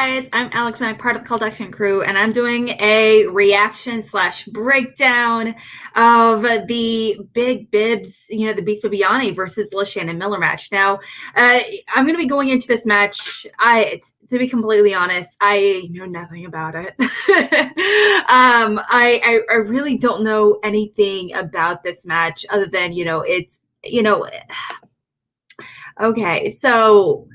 guys, I'm Alex and I'm part of the Cult Action crew, and I'm doing a reaction / breakdown of the Big Bibs, the Beast Bibbiani versus Shannon Miller match. Now, I'm going to be going into this match. To be completely honest, I know nothing about it. I really don't know anything about this match other than, okay, so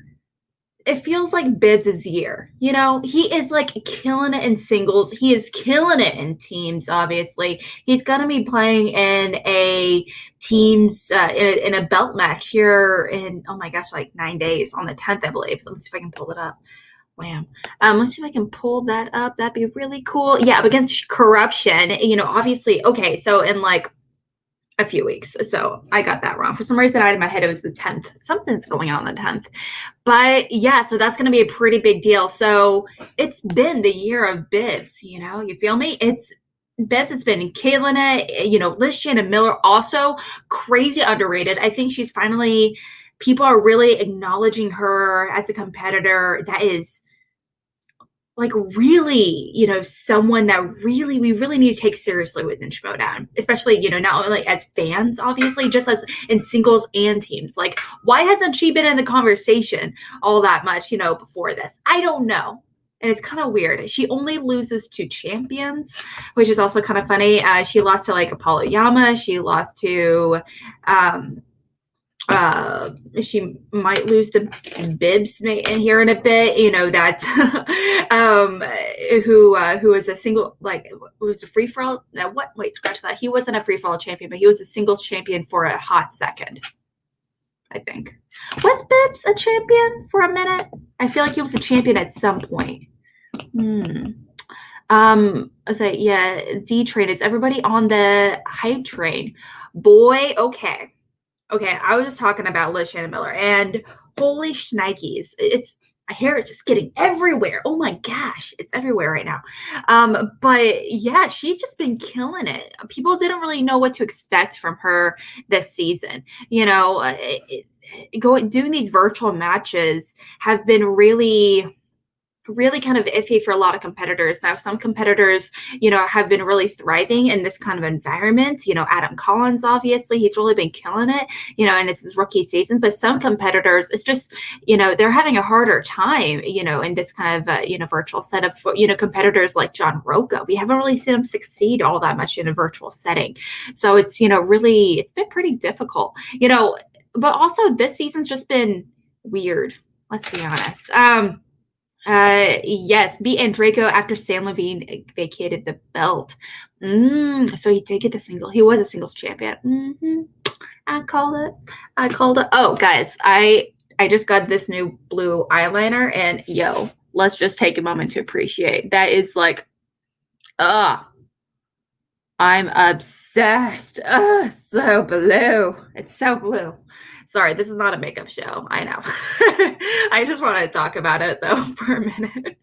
it feels like Bibbs' year. He is like killing it in singles. He is killing it in teams, obviously. He's going to be playing in a teams, in a belt match here in, oh my gosh, like 9 days on the 10th, I believe. Let me see if I can pull it up. Wham. Let's see if I can pull that up. That'd be really cool. Yeah, against Corruption, obviously. Okay, so in like a few weeks. So I got that wrong. For some reason, I had in my head it was the 10th. Something's going on the 10th. But yeah, so that's going to be a pretty big deal. So it's been the year of Bibbs, you feel me? Bibbs has been killing it. Shannon Miller also crazy underrated. I think she's finally, people are really acknowledging her as a competitor that is like really, someone that we really need to take seriously within Schmoedown, especially, not only as fans, obviously, just as in singles and teams. Like, why hasn't she been in the conversation all that much, before this? I don't know. And it's kind of weird. She only loses to champions, which is also kind of funny. She lost to like Apollo Yama. She lost to, she might lose to Bibbs in here in a bit, that's who is a single, like, was a free-for-all. Wait, scratch that. He wasn't a free-for-all champion, but he was a singles champion for a hot second, I think. Was Bibbs a champion for a minute? I feel like he was a champion at some point. I say, yeah, D-Train. Is everybody on the hype train? Boy, okay. Okay, I was just talking about Shannon Miller, and holy shnikes, I hear it just getting everywhere. Oh my gosh, it's everywhere right now. But yeah, she's just been killing it. People didn't really know what to expect from her this season. Doing these virtual matches have been really kind of iffy for a lot of competitors. Now, some competitors, have been really thriving in this kind of environment. Adam Collins, obviously, he's really been killing it, and it's his rookie season. But some competitors, it's just, they're having a harder time, in this kind of, virtual setup. For, competitors like John Roca, we haven't really seen him succeed all that much in a virtual setting. So it's, really, it's been pretty difficult, but also this season's just been weird. Let's be honest. Yes, beat Draco after Sam Levine vacated the belt. So he did get the single. He was a singles champion. I called it. Oh, guys, I just got this new blue eyeliner, and yo, let's just take a moment to appreciate. That is like, I'm obsessed. So blue. It's so blue. Sorry, this is not a makeup show. I know. I just want to talk about it, though, for a minute.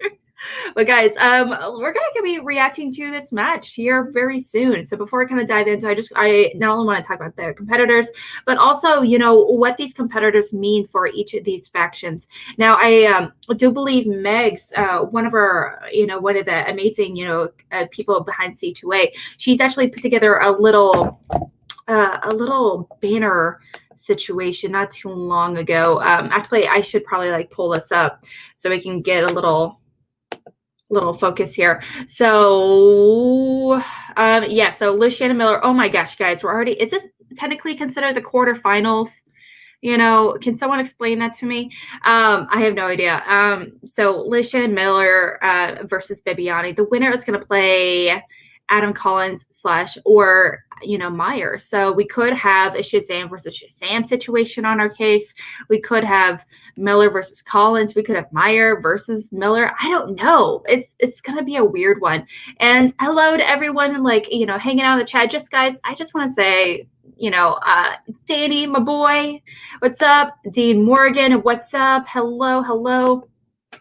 But, guys, we're going to be reacting to this match here very soon. So before I kind of dive into it, I not only want to talk about their competitors, but also, what these competitors mean for each of these factions. Now, I do believe Meg's, one of the amazing, people behind C2A, she's actually put together a little banner situation not too long ago. Actually, I should probably like pull this up so we can get a little focus here. So yeah, so Shannon Miller, oh my gosh, guys, is this technically considered the quarterfinals? Can someone explain that to me? I have no idea. So Shannon Miller versus Bibbiani. The winner is going to play Adam Collins or Meyer. So we could have a Shazam versus Shazam situation on our case. We could have Miller versus Collins. We could have Meyer versus Miller. I don't know. It's gonna be a weird one. And hello to everyone hanging out in the chat. Guys, I just want to say, Danny, my boy, what's up? Dean Morgan, what's up? Hello.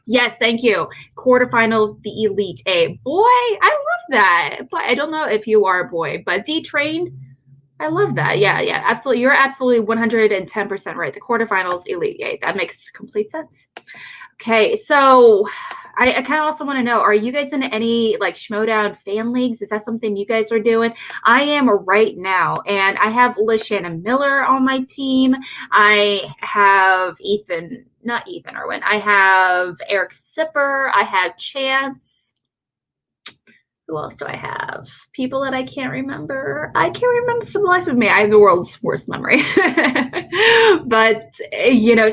Yes, thank you. Quarterfinals, the Elite A. Boy, I love that. But I don't know if you are a boy, but D-Train, I love that. Yeah, absolutely. You're absolutely 110% right. The quarterfinals, Elite A. That makes complete sense. Okay, so I kind of also want to know, are you guys in any like Schmodown fan leagues? Is that something you guys are doing? I am right now, and I have Shannon Miller on my team. I have not Ethan Irwin. I have Eric Sipper. I have Chance. Who else do I have? People that I can't remember. I can't remember for the life of me. I have the world's worst memory. But,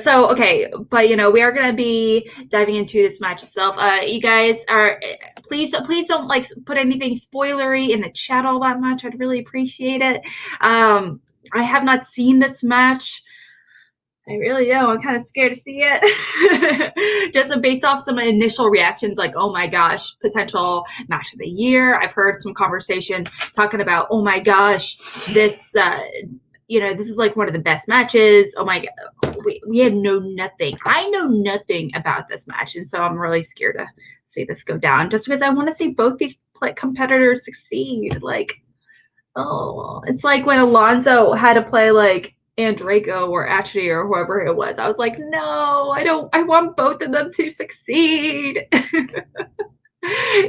so, okay. But, we are going to be diving into this match itself. You guys are, please don't like put anything spoilery in the chat all that much. I'd really appreciate it. I have not seen this match. I really am. I'm kind of scared to see it. Just based off some initial reactions, like, oh my gosh, potential match of the year. I've heard some conversation talking about, oh my gosh, this, this is like one of the best matches. Oh my God, we had know nothing. I know nothing about this match. And so I'm really scared to see this go down just because I want to see both these competitors succeed. Like, oh, it's like when Alonso had to play like Andraco or Ashley or whoever it was. I was like, no, I want both of them to succeed.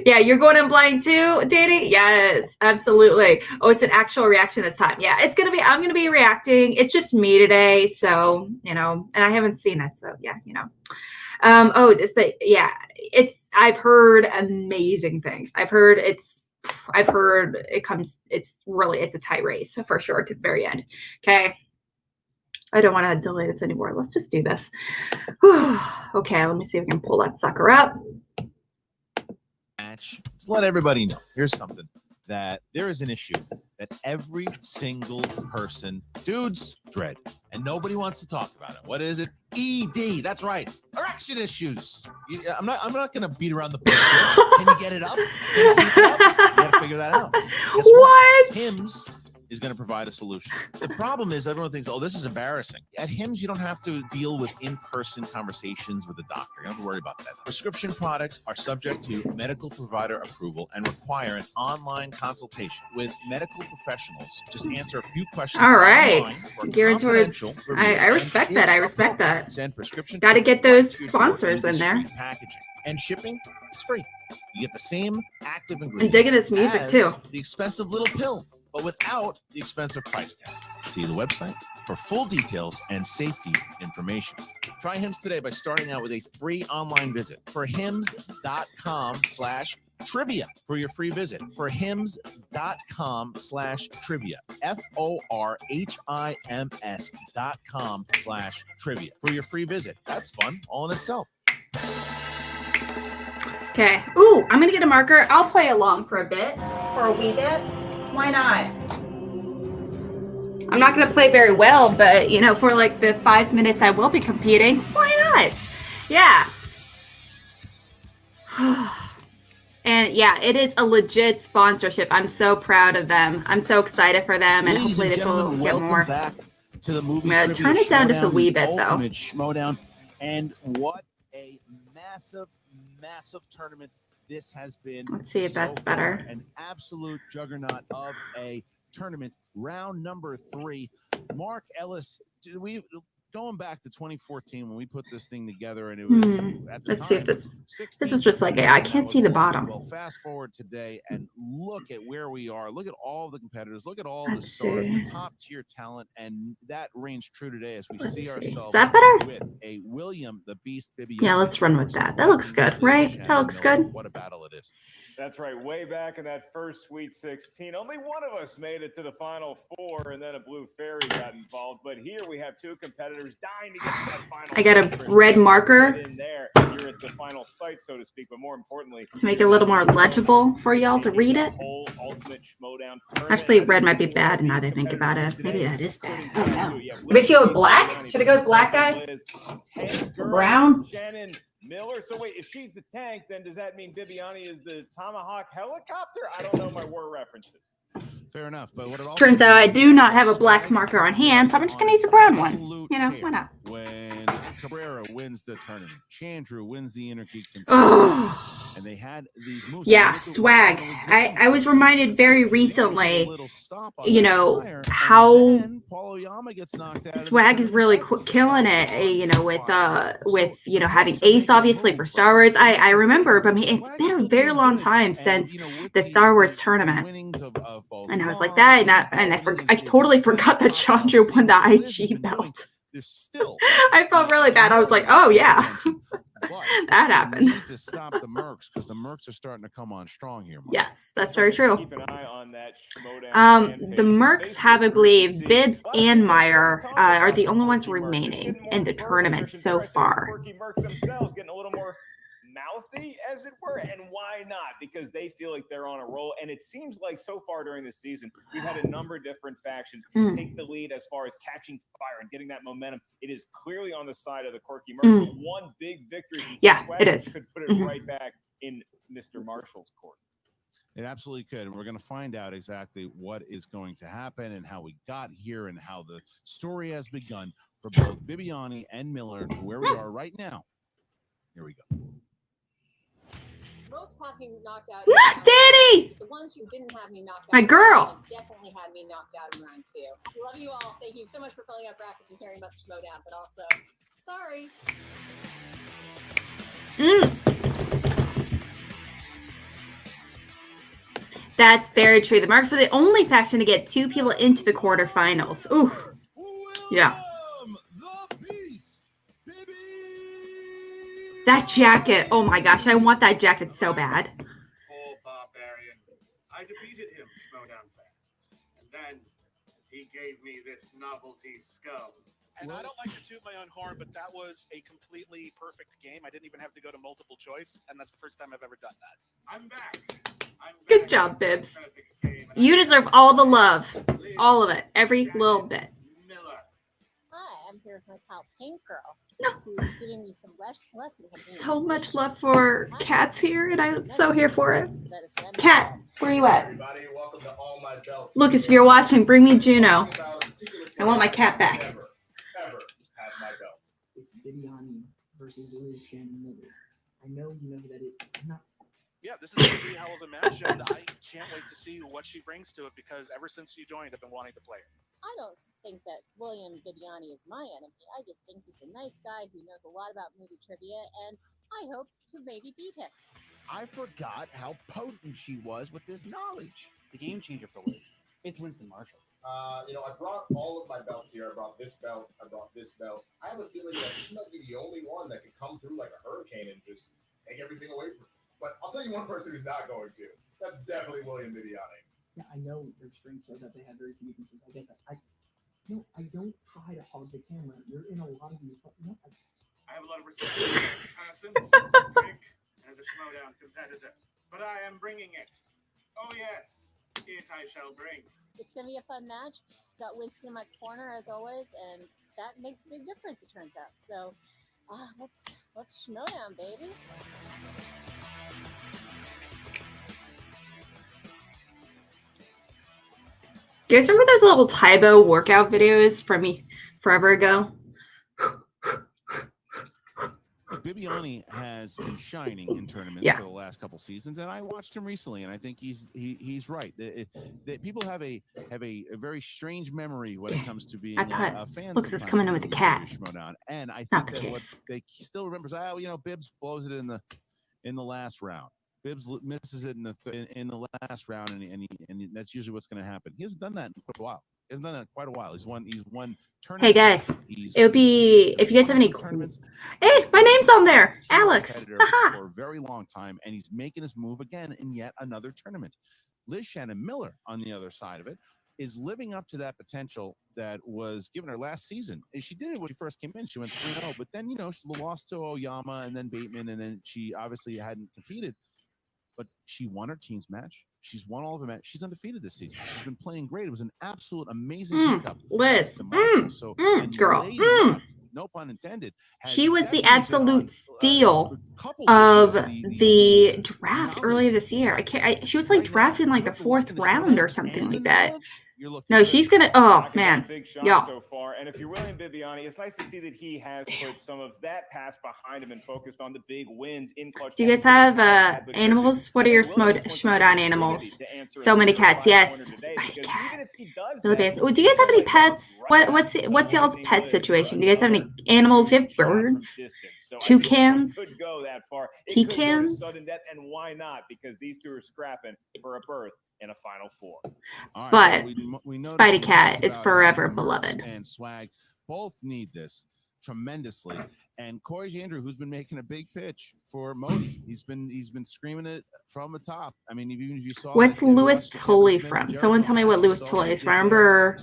Yeah, you're going in blind too, Danny? Yes, absolutely. Oh, it's an actual reaction this time. Yeah, I'm gonna be reacting. It's just me today, so and I haven't seen it, so yeah, I've heard amazing things. I've heard it's a tight race for sure to the very end. Okay. I don't want to delay this anymore. Let's just do this. Okay, let me see if we can pull that sucker up. Just let everybody know. Here's something that there is an issue that every single person, dudes, dread, and nobody wants to talk about it. What is it? ED. That's right. Erection issues. I'm not going to beat around the bush here. Can you get it up? Can you keep it up? You got to figure that out. Guess what? Hims is going to provide a solution. The problem is everyone thinks, oh, this is embarrassing. At Hims, you don't have to deal with in-person conversations with a doctor. You don't have to worry about that. Prescription products are subject to medical provider approval and require an online consultation with medical professionals. Just answer a few questions. All right. Geared towards, I respect that. I respect that. Send prescription. Got to get those sponsors in there. Packaging and shipping, it's free. You get the same active ingredients. I'm digging this music too. The expensive little pill, but without the expensive price tag. See the website for full details and safety information. Try Hims today by starting out with a free online visit for hims.com/trivia for your free visit. For hims.com/trivia. FORHIMS.com/trivia for your free visit. That's fun all in itself. Okay. Ooh, I'm going to get a marker. I'll play along for a wee bit. Why not? I'm not going to play very well, but, for like the 5 minutes I will be competing, why not? Yeah. And yeah, it is a legit sponsorship. I'm so proud of them. I'm so excited for them, and hopefully this will get more. Back to the movie. I'm going to turn it down just a wee bit, though. Ultimate Schmodown. And what a massive tournament this has been. Let's see if that's better. An absolute juggernaut of a tournament. Round number 3. Mark Ellis, going back to 2014 when we put this thing together, and it was at the let's time, see if this is just like I can't see the bottom. Well, fast forward today and look at where we are. Look at all the competitors. Look at all the stars, the top tier talent, and that reigns true today as we see ourselves. Is that better? With a William the Beast Bibbiani. Yeah, let's run with that. That looks good, right? That looks good. What a battle it is. That's right. Way back in that first Sweet 16, only one of us made it to the Final 4, and then a Blue Fairy got involved. But here we have 2 competitors dying to get to that final. I got a red marker in there. You're at the final site, so to speak. But more importantly, to make it a little more legible for y'all to read it. Actually, red might be bad now that I think about it. Maybe that is bad. I don't know. Maybe she go with black? Should I go with black, guys? Or brown? Shannon Miller. So wait, if she's the tank, then does that mean Bibbiani is the Tomahawk helicopter? I don't know my war references. Fair enough, but what it also turns out I do not have a black marker on hand, so I'm just gonna use a brown one. Why not? When Cabrera wins the tournament, Chandru wins the Intergeekdom. Oh, and they had these moves. Yeah, swag. I was reminded very recently, you know, how swag is really killing it, you know, with you know, having Ace obviously for Star Wars. I remember, but I mean, it's been a very long time since the Star Wars tournament, and I was like that, and I totally forgot that Chandra won the IG belt. I felt really bad. I was like, oh yeah. That happened. We need to stop the Mercs because the Mercs are starting to come on strong here. Mark. Yes, that's very true. Keep an eye on that Schmodown The Mercs have, I believe, Bibbs and Meyer are the only ones remaining in the tournament so far. Quirky Mercs themselves getting a little more mouthy, as it were, and why not? Because they feel like they're on a roll, and it seems like so far during this season we've had a number of different factions take the lead as far as catching fire and getting that momentum. It is clearly on the side of the Quirky Merc. One big victory, yeah, it is. Could put it right back in Mr. Marshall's court. It absolutely could, and we're going to find out exactly what is going to happen and how we got here and how the story has begun for both Bibbiani and Miller to where we are right now. Here we go. Most have me knocked out. Danny! The ones who didn't have me knocked out. My girl! Definitely had me knocked out in round 2. Love you all. Thank you so much for filling out brackets and caring about the Schmodown, but also, sorry. That's very true. The Marks were the only faction to get 2 people into the quarterfinals. Ooh. Yeah. That jacket. Oh my gosh, I want that jacket so bad. Poor barbarian. I defeated him, Schmodown fans. And then he gave me this novelty skull. And I don't like to toot my own horn, but that was a completely perfect game. I didn't even have to go to multiple choice, and that's the first time I've ever done that. I'm back. Good job, Bibbs. You deserve all the love. All of it. Every little bit. Hi, I'm here with my pal Tank Girl. No. Who's giving me some lessons. So much love for Cats here, and I'm so here for it. Cat, where are you at? Everybody, welcome to All My Belts. Lucas, if you're watching, bring me Juno. I want my cat back. Ever have my belt. It's Bibbiani versus Shannon Miller. I know you know who that is. I'm not. Yeah, this is going to be a hell of a match, and I can't wait to see what she brings to it because ever since you joined, I've been wanting to play her. I don't think that William Bibbiani is my enemy. I just think he's a nice guy who knows a lot about movie trivia, and I hope to maybe beat him. I forgot how potent she was with this knowledge. The game changer for Wiz. It's Winston Marshall. I brought all of my belts here. I brought this belt. I brought this belt. I have a feeling that she might be the only one that could come through like a hurricane and just take everything away from me. But I'll tell you one person who's not going to. That's definitely William Bibbiani. Yeah, I know their strengths are that they have very few weaknesses. I get that. I don't try to hog the camera. You're in a lot of these. No, I have a lot of respect for you as a person, Rick, as a Schmodown competitor, but I am bringing it. Oh yes, it I shall bring. It's going to be a fun match. Got Winston in my corner as always, and that makes a big difference, it turns out. So, let's Schmodown, baby. Do you guys remember those little Tybo workout videos from me forever ago? Bibbiani has been shining in tournaments for the last couple seasons, and I watched him recently, and I think he's right. People have a very strange memory when it comes to being a fan. Look, this coming in with the cat. And I think that what they still remember is, Bibbs blows it in the last round. Bibbs misses it in the last round, and that's usually what's going to happen. He hasn't done that in quite a while. He hasn't done that in quite a while. He's won tournaments. Hey guys, it would be if you guys have any tournaments. Hey, my name's on there, Alex. For a very long time, and he's making his move again in yet another tournament. Shannon Miller, on the other side of it, is living up to that potential that was given her last season. And she did it when she first came in. She went 3-0, but then she lost to Oyama and then Bateman, and then she obviously hadn't competed. But she won her team's match. She's won all of her matches. She's undefeated this season. She's been playing great. It was an absolute amazing pickup. Liz, girl. No pun intended. She was the absolute steal of the draft earlier this year. She was like drafted in like the 4th round or something like that. you're looking. No, good. she's gonna. Oh Knocking down man, big shots yeah. so far. And if you're William Bibbiani, it's nice to see that he has put some of that past behind him and focused on the big wins in clutch. Do you guys have animals? What are your Schmodown animals? So many cats. Yes, spider cat. Really bad. Oh, do you guys have any pets? What's y'all's pet situation? Do you guys have any animals? Do you have birds? Toucans? Could go that far. Pecans? It could go to sudden death, and why not? Because these two are scrapping for a berth in a Final Four. All right, But we Spidey we Cat talked is about forever Murphs beloved. And Swag both need this tremendously. And Corey Andrew, who's been making a big pitch for Modi, he's been screaming it from the top. I mean, even if you saw What's Louis Tully from? Someone tell me what Louis Tully is. Remember,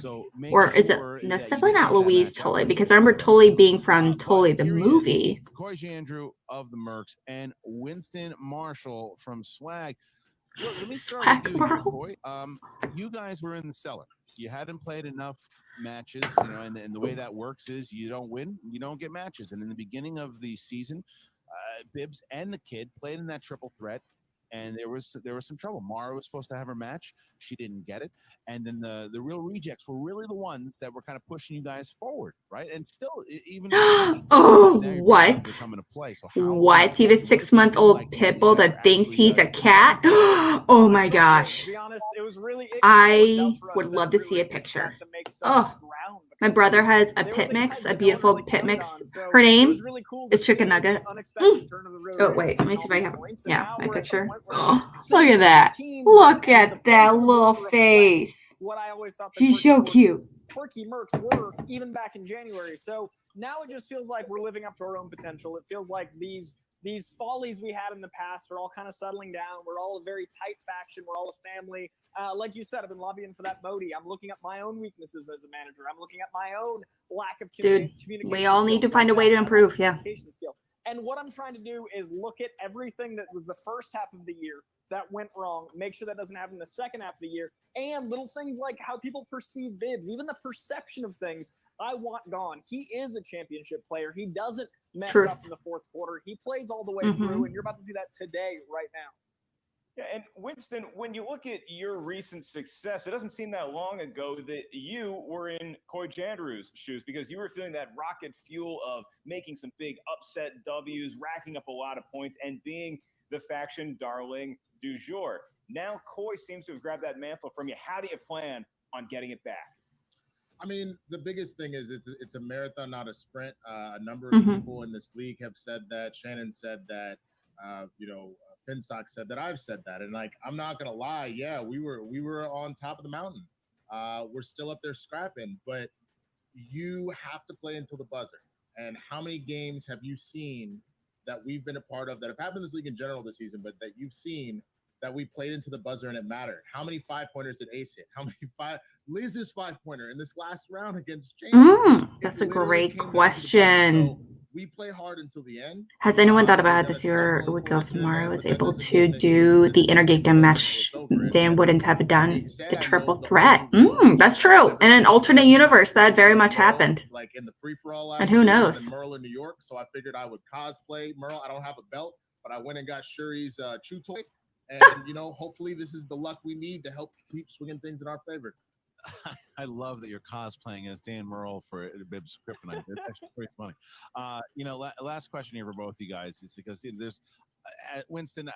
or is it? No, it's definitely not Louise Tully because I remember Tully being from Tully the movie. Corey Andrew of the Mercs and Winston Marshall from Swag. Look, let me start with you here, Coy. You guys were in the cellar. You hadn't played enough matches, and the way that works is you don't win, you don't get matches. And in the beginning of the season, Bibbs and the kid played in that triple threat, and there was some trouble. Mara was supposed to have her match, she didn't get it, and then the real rejects were really the ones that were kind of pushing you guys forward, right? And still, even what? Come into play. So what? You have a 6-month-old pit bull that thinks he's a cat? Oh my gosh! I would love to see a picture. Oh, my brother has a pit mix, a beautiful pit mix. Her name is Chicken Nugget. Oh wait, let me see if I have my picture. Oh, look at that! Look at that little face. She's so cute. Quirky Mercs were even back in January. So now it just feels like we're living up to our own potential. It feels like these follies we had in the past are all kind of settling down. We're all a very tight faction. We're all a family. Like you said, I've been lobbying for that Modi. I'm looking at my own weaknesses as a manager. I'm looking at my own lack of communication. We all need to find a way to improve. Yeah. Skill. And what I'm trying to do is look at everything that was the first half of the year that went wrong, make sure that doesn't happen in the second half of the year, and little things like how people perceive Bibbs, even the perception of things I want gone. He is a championship player. He doesn't mess up in the fourth quarter. He plays all the way through, and you're about to see that today, right now. Yeah, and Winston, when you look at your recent success, it doesn't seem that long ago that you were in Coy Jandrew's shoes because you were feeling that rocket fuel of making some big upset W's, racking up a lot of points, and being the faction darling du jour. Now Coy seems to have grabbed that mantle from you. How do you plan on getting it back? I mean, the biggest thing is it's a marathon, not a sprint. A number of people in this league have said that. Shannon said that. Finstock said that. I've said that, and I'm not gonna lie. Yeah, we were on top of the mountain. We're still up there scrapping, but you have to play until the buzzer. And how many games have you seen that we've been a part of that have happened in this league in general this season, but that you've seen that we played into the buzzer and it mattered? How many 5-pointers did Ace hit? How many Liz's 5-pointer in this last round against James? That's a great question. We play hard until the end. Has anyone thought about this year would go if tomorrow was able to do the intergame match? Dan wouldn't have done the triple threat. That's true. In an alternate universe, that very much happened. Like in the free for all, and who knows? Merle in New York, so I figured I would cosplay Merle. I don't have a belt, but I went and got Shuri's chew toy, and hopefully this is the luck we need to help keep swinging things in our favor. I love that you're cosplaying as Dan Merle for Bibbs Kryptonite. That's actually pretty funny. Last question here for both you guys is because there's Winston.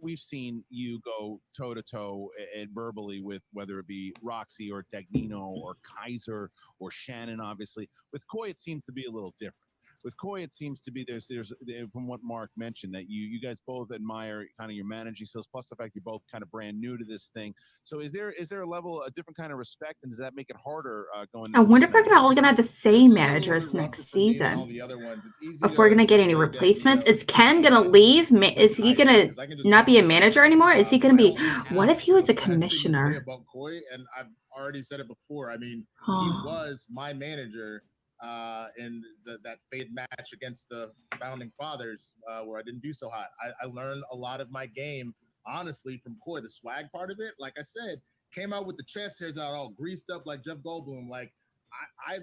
We've seen you go toe to toe and verbally with whether it be Roxy or Dagnino or Kaiser or Shannon. Obviously, with Coy, it seems to be a little different. With Coy, it seems to be there's from what Mark mentioned that you guys both admire kind of your managing skills, plus the fact you're both kind of brand new to this thing. So is there a different kind of respect, and does that make it harder going? I wonder if we're all gonna have the same managers next season. If we're gonna get any replacements, is Ken gonna leave? Is he gonna not be a manager anymore? Is he gonna be? What if he was a commissioner? About Coy, and I've already said it before. I mean, he was my manager. In that fade match against the founding fathers, where I didn't do so hot. I learned a lot of my game, honestly, from Coy. The swag part of it, like I said, came out with the chest hairs out all greased up like Jeff Goldblum. Like I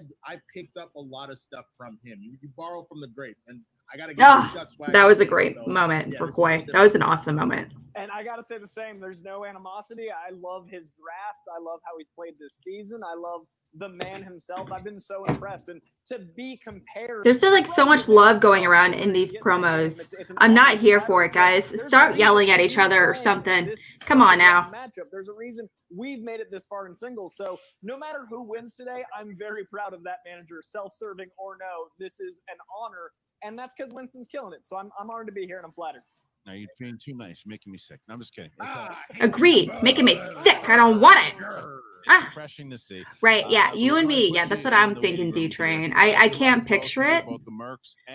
picked up a lot of stuff from him. You borrow from the greats, and I gotta Oh, that was a great moment for Koi. That was an awesome moment. And I gotta say the same. There's no animosity. I love his draft. I love how he's played this season. I love the man himself. I've been so impressed, and to be compared. There's just like so much love going around in these promos. I'm not here for it, guys. Start yelling at each other or something. Come on now. Matchup. There's a reason we've made it this far in singles. So no matter who wins today, I'm very proud of that manager, self-serving or no. This is an honor, and that's because Winston's killing it. So I'm honored to be here, and I'm flattered. Now you're being too nice, making me sick. No, I'm just kidding. Agreed. Making me sick. I don't want it. Refreshing to see. Right, yeah, you and me. Yeah, that's what I'm thinking, D-Train. I can't picture it.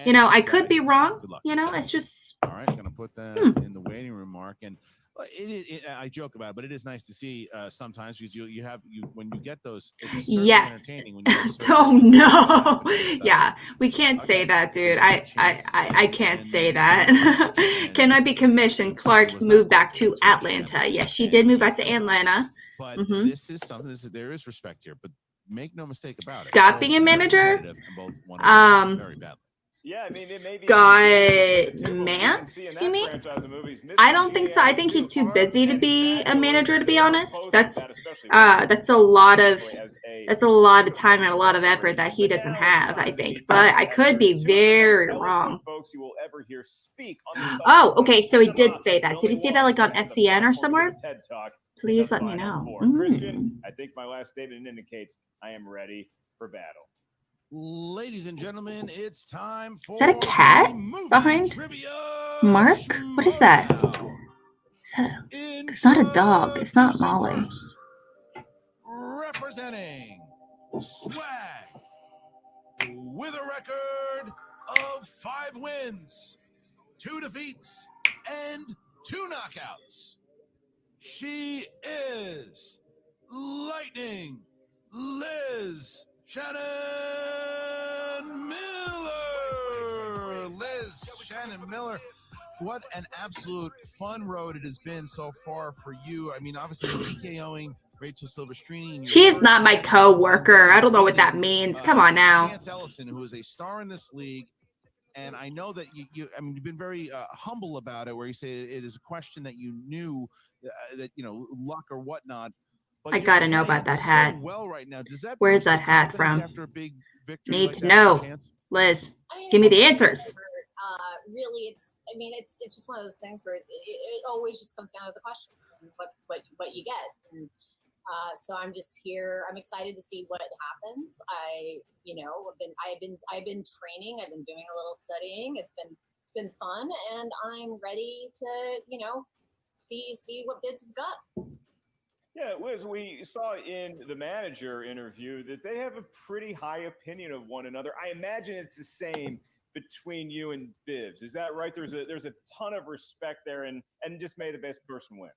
You know, I could be wrong. You know, it's just... All right, going to put that in the waiting room, Mark. And I joke about it, but it is nice to see sometimes because you when you get those, it's yes. entertaining. When you oh, no. Yeah, we can't say that, dude. I can't say that. Can I be commissioned? Clark moved back to Atlanta. Yes, she did move back to Atlanta. But this is something, there is respect here, but make no mistake about it. Scott being a manager? Very badly. Yeah, I mean, it may be Scott Mance, you mean? I don't think so. I think he's too busy to be a manager, to be honest. That's a lot of time and a lot of effort that he doesn't have, I think. But I could be very wrong. Oh, okay, so he did say that. Did he say that like on SCN or somewhere? Please let me know. Christian, I think my last statement indicates I am ready for battle. Ladies and gentlemen, it's time for... Is that a cat behind Mark? What is that? It's not a dog. It's not Molly. Representing Swag with a record of 5 wins, 2 defeats, and 2 knockouts. She is Lightning Liz Shannon Miller. Liz Shannon Miller. What an absolute fun road it has been so far for you. I mean, obviously TKOing Rachel Silvestrini. She is not my co-worker. I don't know what that means. Come on now. Chance Ellison, who is a star in this league. And I know that you've been very humble about it, where you say it is a question that you knew that, luck or whatnot. But I got to know about that hat. Well right now. Where's that hat from? Need to know. Liz, give me the answers. Really, it's just one of those things where it always just comes down to the questions and what you get. And, so I'm just here. I'm excited to see what happens. I've been training. I've been doing a little studying. It's been fun, and I'm ready to see what Bibbs has got. Yeah, Liz, we saw in the manager interview that they have a pretty high opinion of one another. I imagine it's the same between you and Bibbs. Is that right? There's a ton of respect there, and just may the best person win.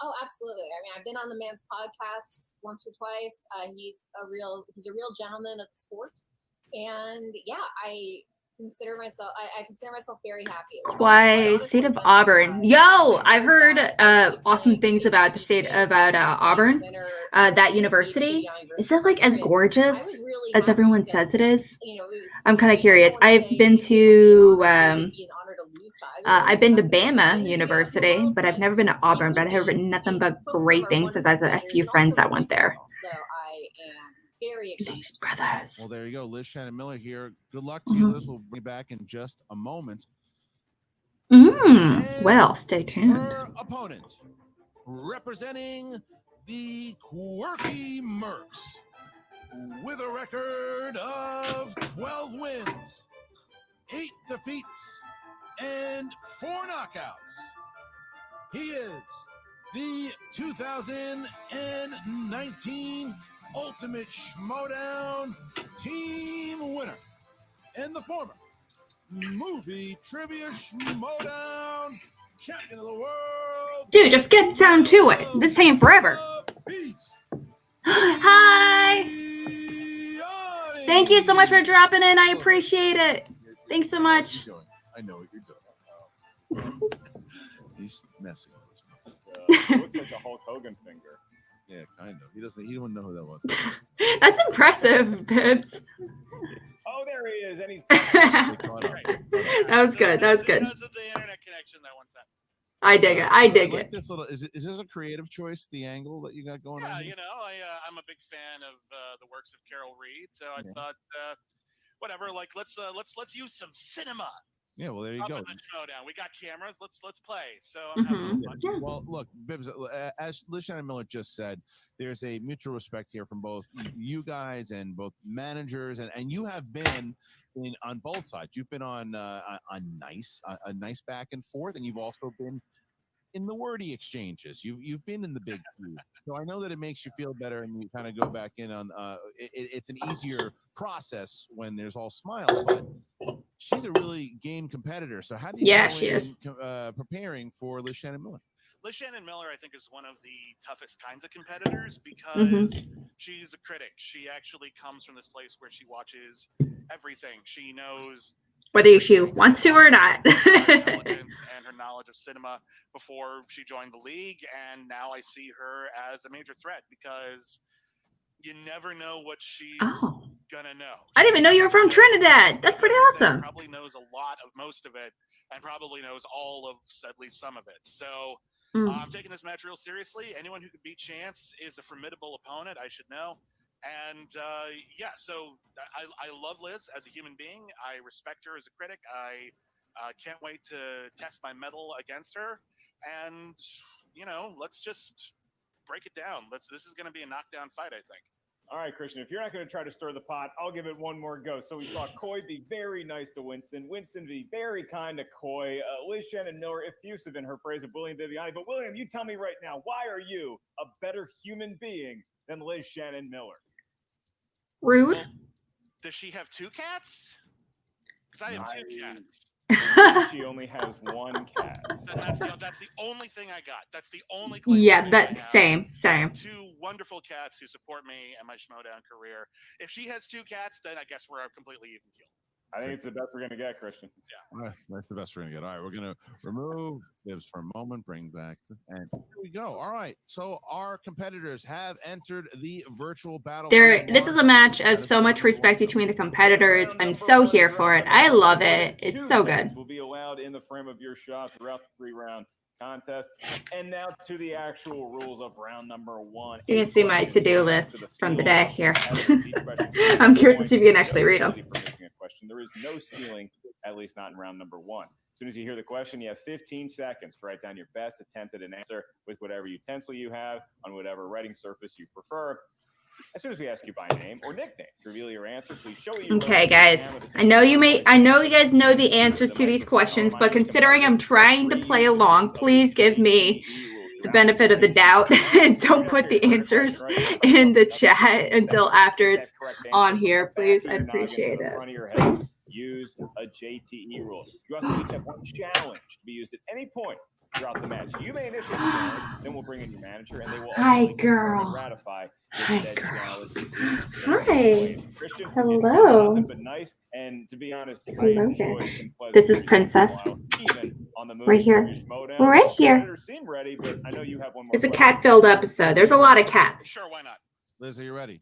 Oh, absolutely. I mean, I've been on the man's podcast once or twice. He's a real gentleman of the sport, and yeah, I consider myself very happy. Why state of Auburn? Yo, I've heard awesome things about Auburn. That university, is it like as gorgeous as everyone says it is? I'm kind of curious. I've been to Bama University, but I've never been to Auburn. But I've heard nothing but great things, as I have a few friends that went there. So I am very excited. These brothers. Well, there you go. Liz Shannon Miller here. Good luck to you, Liz. We'll bring you back in just a moment. Well, stay tuned. Her opponent, representing the Quirky Mercs, with a record of 12 wins, 8 defeats, and 4 knockouts. He is the 2019 Ultimate Schmodown Team winner and the former Movie Trivia Schmodown Champion of the World. Dude, just get down to it. This is taking forever. Hi. Thank you so much for dropping in. I appreciate it. Thanks so much. I know what you're doing. He's messing with us. It looks like a Hulk Hogan finger. Yeah, kind of. He wouldn't know who that was. That's impressive, Bibbs. Oh, there he is, and he's. That was good. That was good. Because of the internet connection that one time. I dig it. I dig like it. this little. Is this a creative choice? The angle that you got going on? Yeah, Here? you know, I'm a big fan of the works of Carol Reed, so I thought, whatever. Like, let's use some cinema. Yeah, well, there you go. In the showdown. We got cameras. Let's play. So I'm having fun. Well, look, Bibbs, as Liz Shannon Miller just said, there's a mutual respect here from both you guys and both managers, and you have been on both sides. You've been on a nice back and forth, and you've also been in the wordy exchanges. You've been in the big feud. So I know that it makes you feel better, and you kind of go back in on. It's an easier process when there's all smiles, but she's a really game competitor. So how do you she is preparing for Liz Shannon Miller? Liz Shannon Miller, I think, is one of the toughest kinds of competitors because she's a critic. She actually comes from this place where she watches everything. She knows whether she wants to or not. Intelligence and her knowledge of cinema before she joined the league, and now I see her as a major threat because you never know what she's gonna know. I didn't even know you were from Trinidad. That's pretty awesome. Probably knows a lot of most of it, and probably knows all of at least some of it. So I'm taking this match real seriously. Anyone who could beat Chance is a formidable opponent. I should know. And so I love Liz as a human being. I respect her as a critic. I can't wait to test my mettle against her. And let's just break it down. This is going to be a knockdown fight, I think. All right, Christian, if you're not going to try to stir the pot, I'll give it one more go. So we saw Coy be very nice to Winston. Winston be very kind to Coy. Liz Shannon Miller effusive in her praise of William Bibbiani. But William, you tell me right now, why are you a better human being than Liz Shannon Miller? Rude. Well, does she have two cats? Because I have two cats. She only has one cat. That's the only thing I got. That's the only claim. Yeah, same. Two wonderful cats who support me and my Schmodown career. If she has two cats, then I guess we're completely even keeled. I think it's the best we're going to get, Christian. Yeah. That's the best we're going to get. All right, we're going to remove Bibbs for a moment, bring back, and here we go. All right, so our competitors have entered the virtual battle. This is a match of so much respect between the competitors. I'm so here for it. I love it. It's so good. Will be allowed in the frame of your shot throughout the 3-round contest. And now to the actual rules of round number 1. You can see my to-do list from the day here. I'm curious to see if you can actually read them. There is no stealing, at least not in round number 1. As soon as you hear the question, you have 15 seconds to write down your best attempt at an answer with whatever utensil you have on whatever writing surface you prefer. As soon as we ask you by name or nickname to reveal your answer, please show you. Okay, guys. I know you guys know the answers to these questions, but considering I'm trying to play along, please give me the benefit of the doubt and don't put the answers in the chat until after it's on here, please. I'd appreciate it. Please. Use a JTE rule. You also each have one challenge to be used at any point throughout the match. You may initiate the challenge, then we'll bring in your manager, and they will ratify said challenge. Hi. Christian, hello. But nice, and to be honest, I enjoy some pleasure. This is Princess. Even on the move right here. Well, right here. Seem ready, but I know you have one more. It's a cat-filled episode. There's a lot of cats. Sure, why not? Liz, are you ready?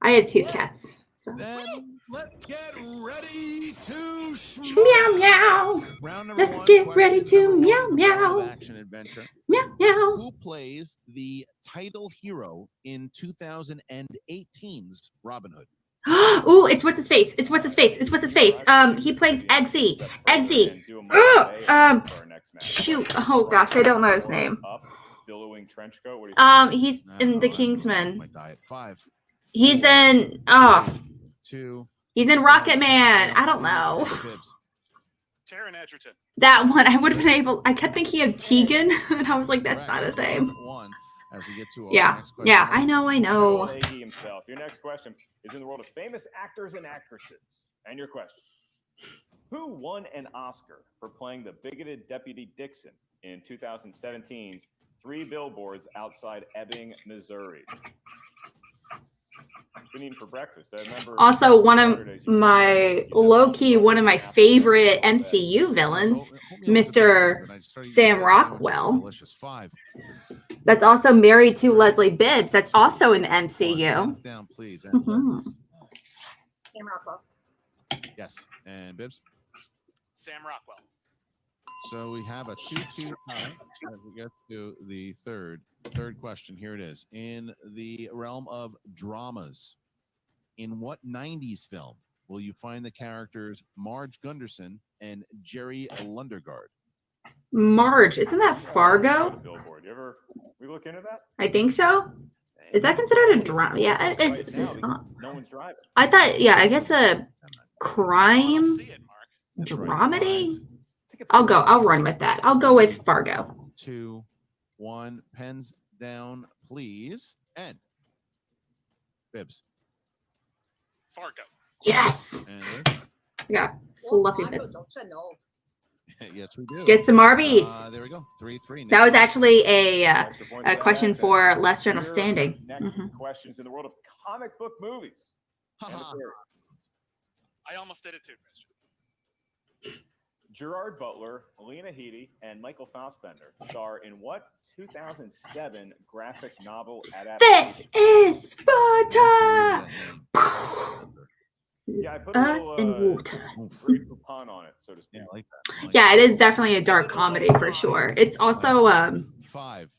I have 2 cats. So. Then let's get ready to meow meow. Let's get ready to meow meow. Action adventure. Meow meow. Who plays the title hero in 2018's Robin Hood? Ooh, it's what's his face. It's what's his face. He plays Eggsy. Shoot. Oh gosh, I don't know his name. Billowing trench coat. He's in the Kingsman. My diet 5. He's in 2. He's in Rocket Man. I don't know. Taron Egerton. That one. I would have been able. I kept thinking of Tegan, and I was like, that's not his name. As we get to yeah, I know. Himself. Your next question is in the world of famous actors and actresses. And your question: who won an Oscar for playing the bigoted Deputy Dixon in 2017's 3 Billboards Outside Ebbing, Missouri? Been eating for breakfast. I remember. Also, one of my favorite MCU villains, Mr. Sam Rockwell. That's also married to Leslie Bibbs. That's also in the MCU. Hands down, please. And Mhm. Sam Rockwell. yes, and Bibbs. Sam Rockwell. So we have a 2-2 tie as we get to the third question. Here it is. In the realm of dramas, in what 90s film will you find the characters Marge Gunderson and Jerry Lundegaard? Marge, isn't that Fargo? Billboard. We look into that? I think so. Is that considered a drama? Yeah, it is. Right now, because no one's driving. I thought, yeah, I guess a crime See it, Mark. That's right, dramedy. 5, I'll run with that. I'll go with Fargo. 2, 1. Pens down, please. And Bibbs. Fargo. Yes. And Liz? Yeah, Well, fluffy Fargo, bits. don't you know? Yes, we do. Get some Arby's. There we go. 3-3. That was actually a Extra points for question that. for less general Your standing. Next Mhm. questions in the world of comic book movies. Ha-ha. I almost did it too, Christian. Gerard Butler, Lena Headey, and Michael Fassbender star in what 2007 graphic novel adaptation? This is Sparta. Yeah, I put a Earth little and water. racial pun on it, so to speak. Yeah, I like that. I like Yeah, that. it is definitely a dark comedy for sure. It's also 5.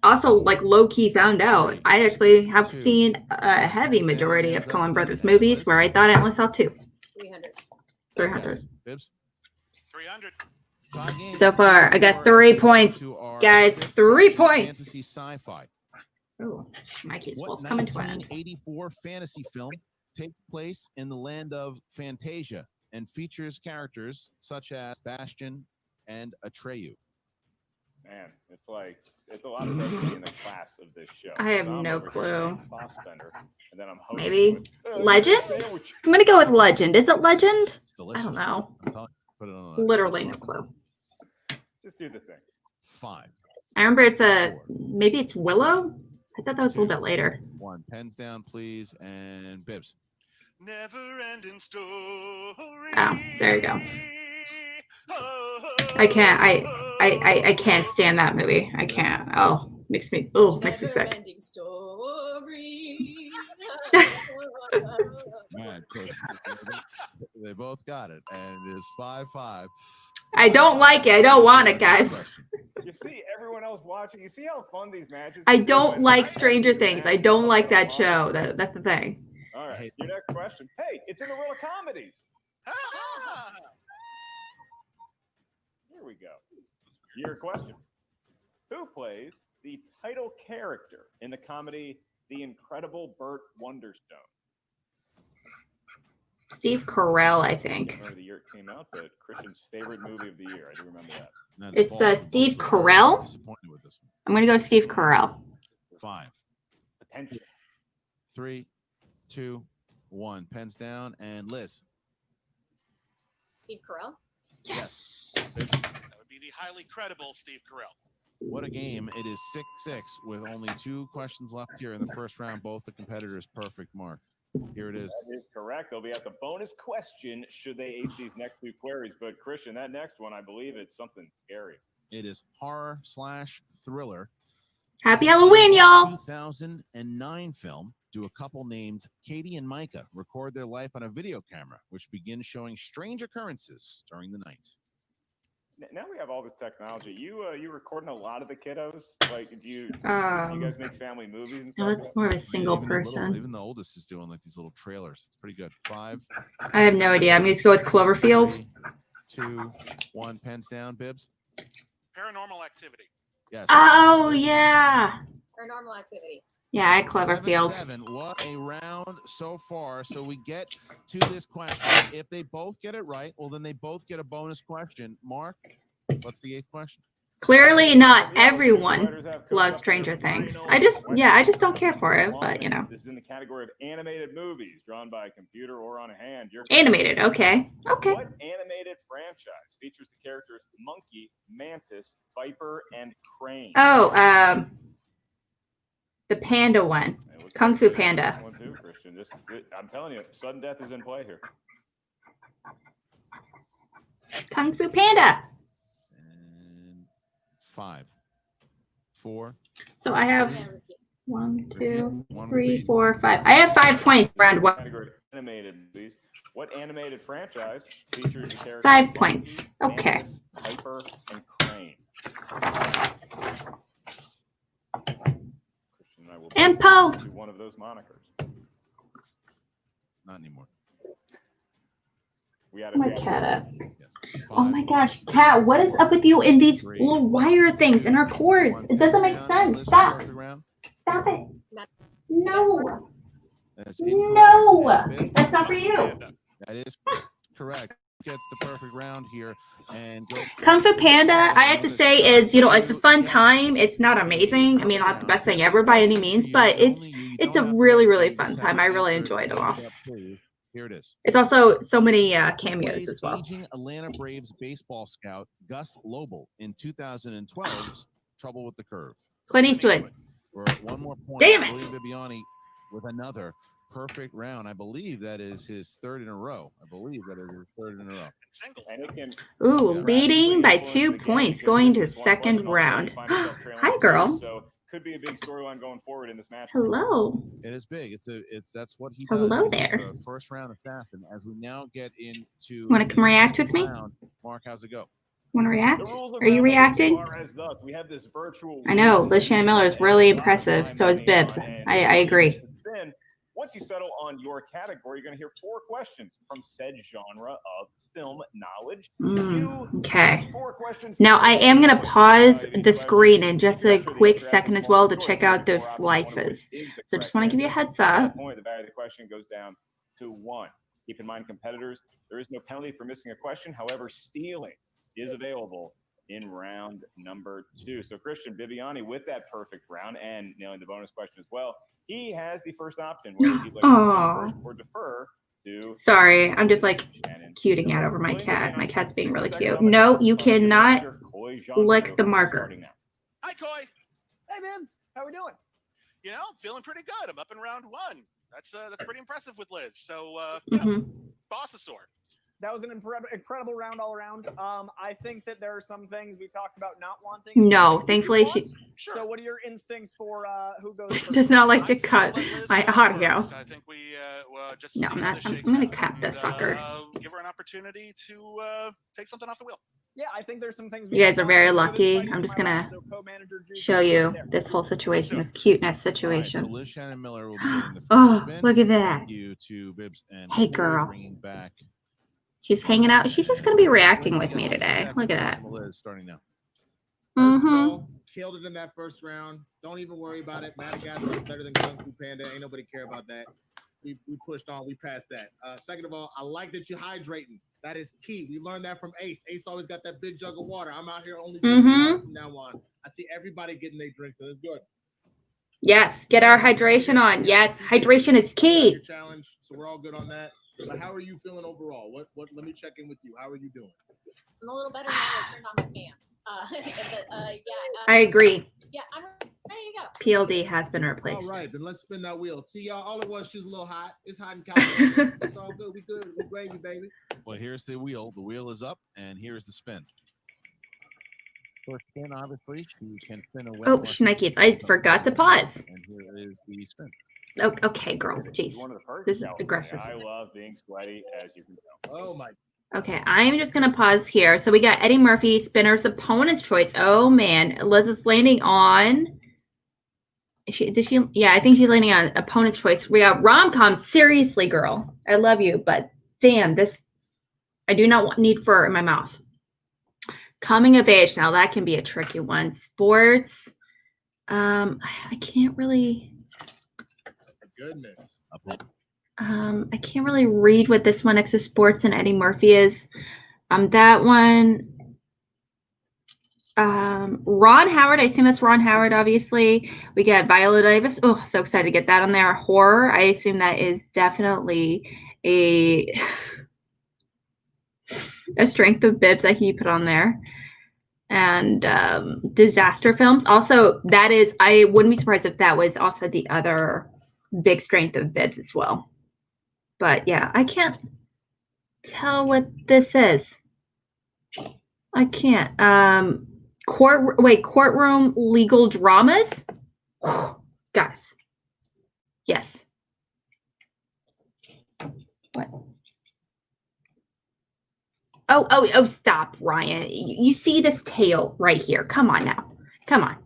like low key found out. I actually have seen a heavy majority of Coen Brothers movies where I thought I only saw 2. 300. 300. Yes. Bibbs. 300. Tie game. So far, I got 3 points, To our guys. fifth 3 question, points. Fantasy sci-fi. Oh, Mikey's What wolf's coming to an end. 1984 fantasy film takes place in the land of Fantasia and features characters such as Bastion and Atreyu? Man, it's a lot of rugby in the class of this show. I have So I'm no over here clue. saying Fassbender, and then I'm hosting Maybe with, Legend? sandwich. I'm gonna go with Legend. Is it Legend? It's delicious. I don't know. I'm telling you, put it on Literally no clue. Just do the thing. 5. I remember maybe it's Willow. I thought that was a little bit later. 1. Pens down, please, and Bibbs. Never ending story. Oh, there you go. I can't. I can't stand that movie. I can't. Oh, makes me sick. Never-ending story. Man, so they both got it, and it is 5-5. I don't like it. I don't want it, guys. You see everyone else watching. You see how fun these matches. I can be don't when like these Stranger matches Things. I happen don't up like on that the show. line. That's the thing. All right, your next question. Hey, it's in the world of comedies. Here we go. Your question. Who plays the title character in the comedy The Incredible Burt Wonderstone? Steve Carell, I I think. can't remember the year it came out, but Christian's favorite movie of the year. I do remember that. That is It's false. Steve Both Carell. disappointed with this I'm gonna go with Steve Carell. one. 5, Potential. 3, 2, 1. Pens down, and Liz. Steve Carell. Yes. Bibbs. That would be the highly credible Steve Carell. What a game. It is 6-6 with only 2 questions left here in the first round. Both the competitors perfect mark. Here it is. That is correct. They'll be at the bonus question should they ace these next 2 queries. But Christian, that next one, I believe it's something scary. It is horror/thriller. Happy Halloween, y'all. 2009 film. Do a couple named Katie and Micah record their life on a video camera, which begins showing strange occurrences during the night. Now we have all this technology. You recording a lot of the kiddos? Like, do you guys make family movies and No, stuff? that's more of a single Even the person. even the oldest is doing like these little trailers. It's pretty good. 5, I have no idea. I'm going to go with Cloverfield. 3, 2, 1. Pens down, Bibbs. Paranormal Activity. Yes. Oh, yeah. Paranormal Activity. Yeah, I Cloverfield. 7-7. What a round so far. So we get to this question. If they both get it right, well, then they both get a bonus question. Mark, what's the 8th question? Clearly not everyone loves Stranger Things. I just don't care for it, but you know. This is in the category of animated movies drawn by a computer or on hand. Animated, okay. Okay. What animated franchise features the characters Monkey, Mantis, Viper, and Crane? Oh, the panda one. Kung Fu Panda. One too, Christian. I'm telling you, sudden death is in play here. Kung Fu Panda. And 5, 4. So I have Yeah, repeat. 1, 2, One 3, repeat. 4, 5. I have 5 points round 1. Category animated movies. What animated franchise features the characters 5 points. Monkey, Okay. Mantis, Piper, and Crane? Christian and I will And both Poe. to one of those monikers. Not anymore. We had My cat up. Yes. Oh my gosh, Cat, what is up with you in these little wire things in our cords? It doesn't make sense. Stop. Stop it. No. That's No. incorrect. And That's not for you. that is correct. Gets the perfect round here and go. Kung Fu Panda, I have to say, is, it's a fun time. It's not amazing. I mean, not the best thing ever by any means, but it's a really, really fun time. I really enjoyed it all. Here it is. It's also so many cameos as well. Aging Atlanta Braves baseball scout Gus Lobel in 2012's Trouble with the Curve. Clint Eastwood. For one more point, Damn it. William Bibbiani with another perfect round. I believe that is his 3rd in a row. Ooh, leading by 2 points, going to 2nd round. Hi, girl. So could be a big storyline going forward in this match. Hello. It is big. That's what he Hello does. there. He's a first round assassin. As we now get into Want to come react with me? Mark, how's it go? Want to react? Are you reacting? We have this virtual I know. Liz Shannon Miller is really impressive. So is Bibbs. I agree. Once you settle on your category, you're going to hear 4 questions from said genre of film knowledge. Okay. Now I am going to pause the screen in just a quick second as well to check out those slices. So just want to give you a heads up. The value of the question goes down to 1. Keep in mind, competitors, there is no penalty for missing a question. However, stealing is available in round number 2. So Christian Bibbiani with that perfect round and nailing the bonus question as well. He has the first option whether he'd like to go first or defer to. Sorry, I'm just like cuting out over my cat. My cat's being really cute. No, you cannot lick the marker. Hi, Coy. Hey, Bibbs. How we doing? Feeling pretty good. I'm up in round 1. That's pretty impressive with Liz. So, Bossasaur. That was an incredible round all around. I think that there are some things we talked about not wanting. No, thankfully she. Sure. So what are your instincts for who goes first? Does not like to cut my audio. I think we just no, I'm gonna cut this sucker. Give her an opportunity to take something off the wheel. Yeah, I think there's some things. You guys are very lucky. I'm just gonna show you this whole situation, this cuteness situation. Right, so Liz Shannon Miller will be getting the first Oh, spin. look at that. Thank you to Bibbs and Hey, girl. Bringing back. She's hanging out. She's just gonna be reacting with me today. Look at that. Liz starting now. First of all, killed it in that first round. Don't even worry about it. Madagascar is better than Kung Fu Panda. Ain't nobody care about that. We pushed on. We passed that. Second of all, I like that you're hydrating. That is key. We learned that from Ace. Ace always got that big jug of water. I'm out here only drinking water from now on. I see everybody getting their drinks, so it's good. Yes, get our hydration on. Yes, hydration is key. Challenge, so we're all good on that. But how are you feeling overall? What? Let me check in with you. How are you doing? I'm a little better now that I turned on my fan. I agree. Yeah, I'm ready to go. PLD has been replaced. All right, then let's spin that wheel. See, y'all, all it was, she's a little hot. It's hot in California. It's all good. We good. We gravy, baby. Well, here's the wheel. The wheel is up, and here's the spin. First spin, obviously, she can spin away. Oh, Schnikes, I forgot to pause. And here is the spin. Oh, okay, girl. Jeez. This is aggressive. I love being sweaty, as you can tell. Oh, my. Okay, I'm just going to pause here. So we got Eddie Murphy, spinner's opponent's choice. Oh, man. Liz is landing on... Yeah, I think she's landing on opponent's choice. We got rom-com. Seriously, girl. I love you, but damn, this... I do not need fur in my mouth. Coming of age. Now, that can be a tricky one. Sports. I can't really... Goodness. I can't really read what this one next to sports and Eddie Murphy is. That one. Ron Howard. I assume that's Ron Howard, obviously. We got Viola Davis. Oh, so excited to get that on there. Horror. I assume that is definitely a strength of Bibbs that he put on there. And disaster films. Also, that is, I wouldn't be surprised if that was also the other big strength of Bibbs as well. But yeah, I can't tell what this is. I can't. courtroom legal dramas. Guys. Yes. What? Oh, stop, Ryan. You see this tail right here. Come on now. Come on.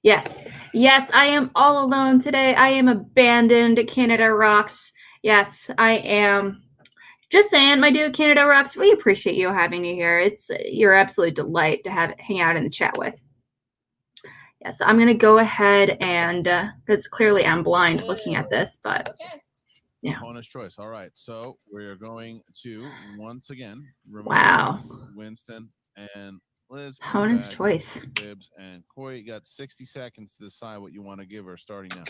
Yes. Yes, I am all alone today. I am abandoned. Canada rocks. Yes, I am. Just saying, my dude, Canada rocks. We appreciate you having you here. It's your absolute delight to hang out in the chat with. Yes, I'm going to go ahead and, because clearly I'm blind looking at this, but yeah. Opponent's choice. All right. So we're going to, once again, remove Winston and Liz. Opponent's choice. Bibbs and Corey, you got 60 seconds to decide what you want to give her starting now.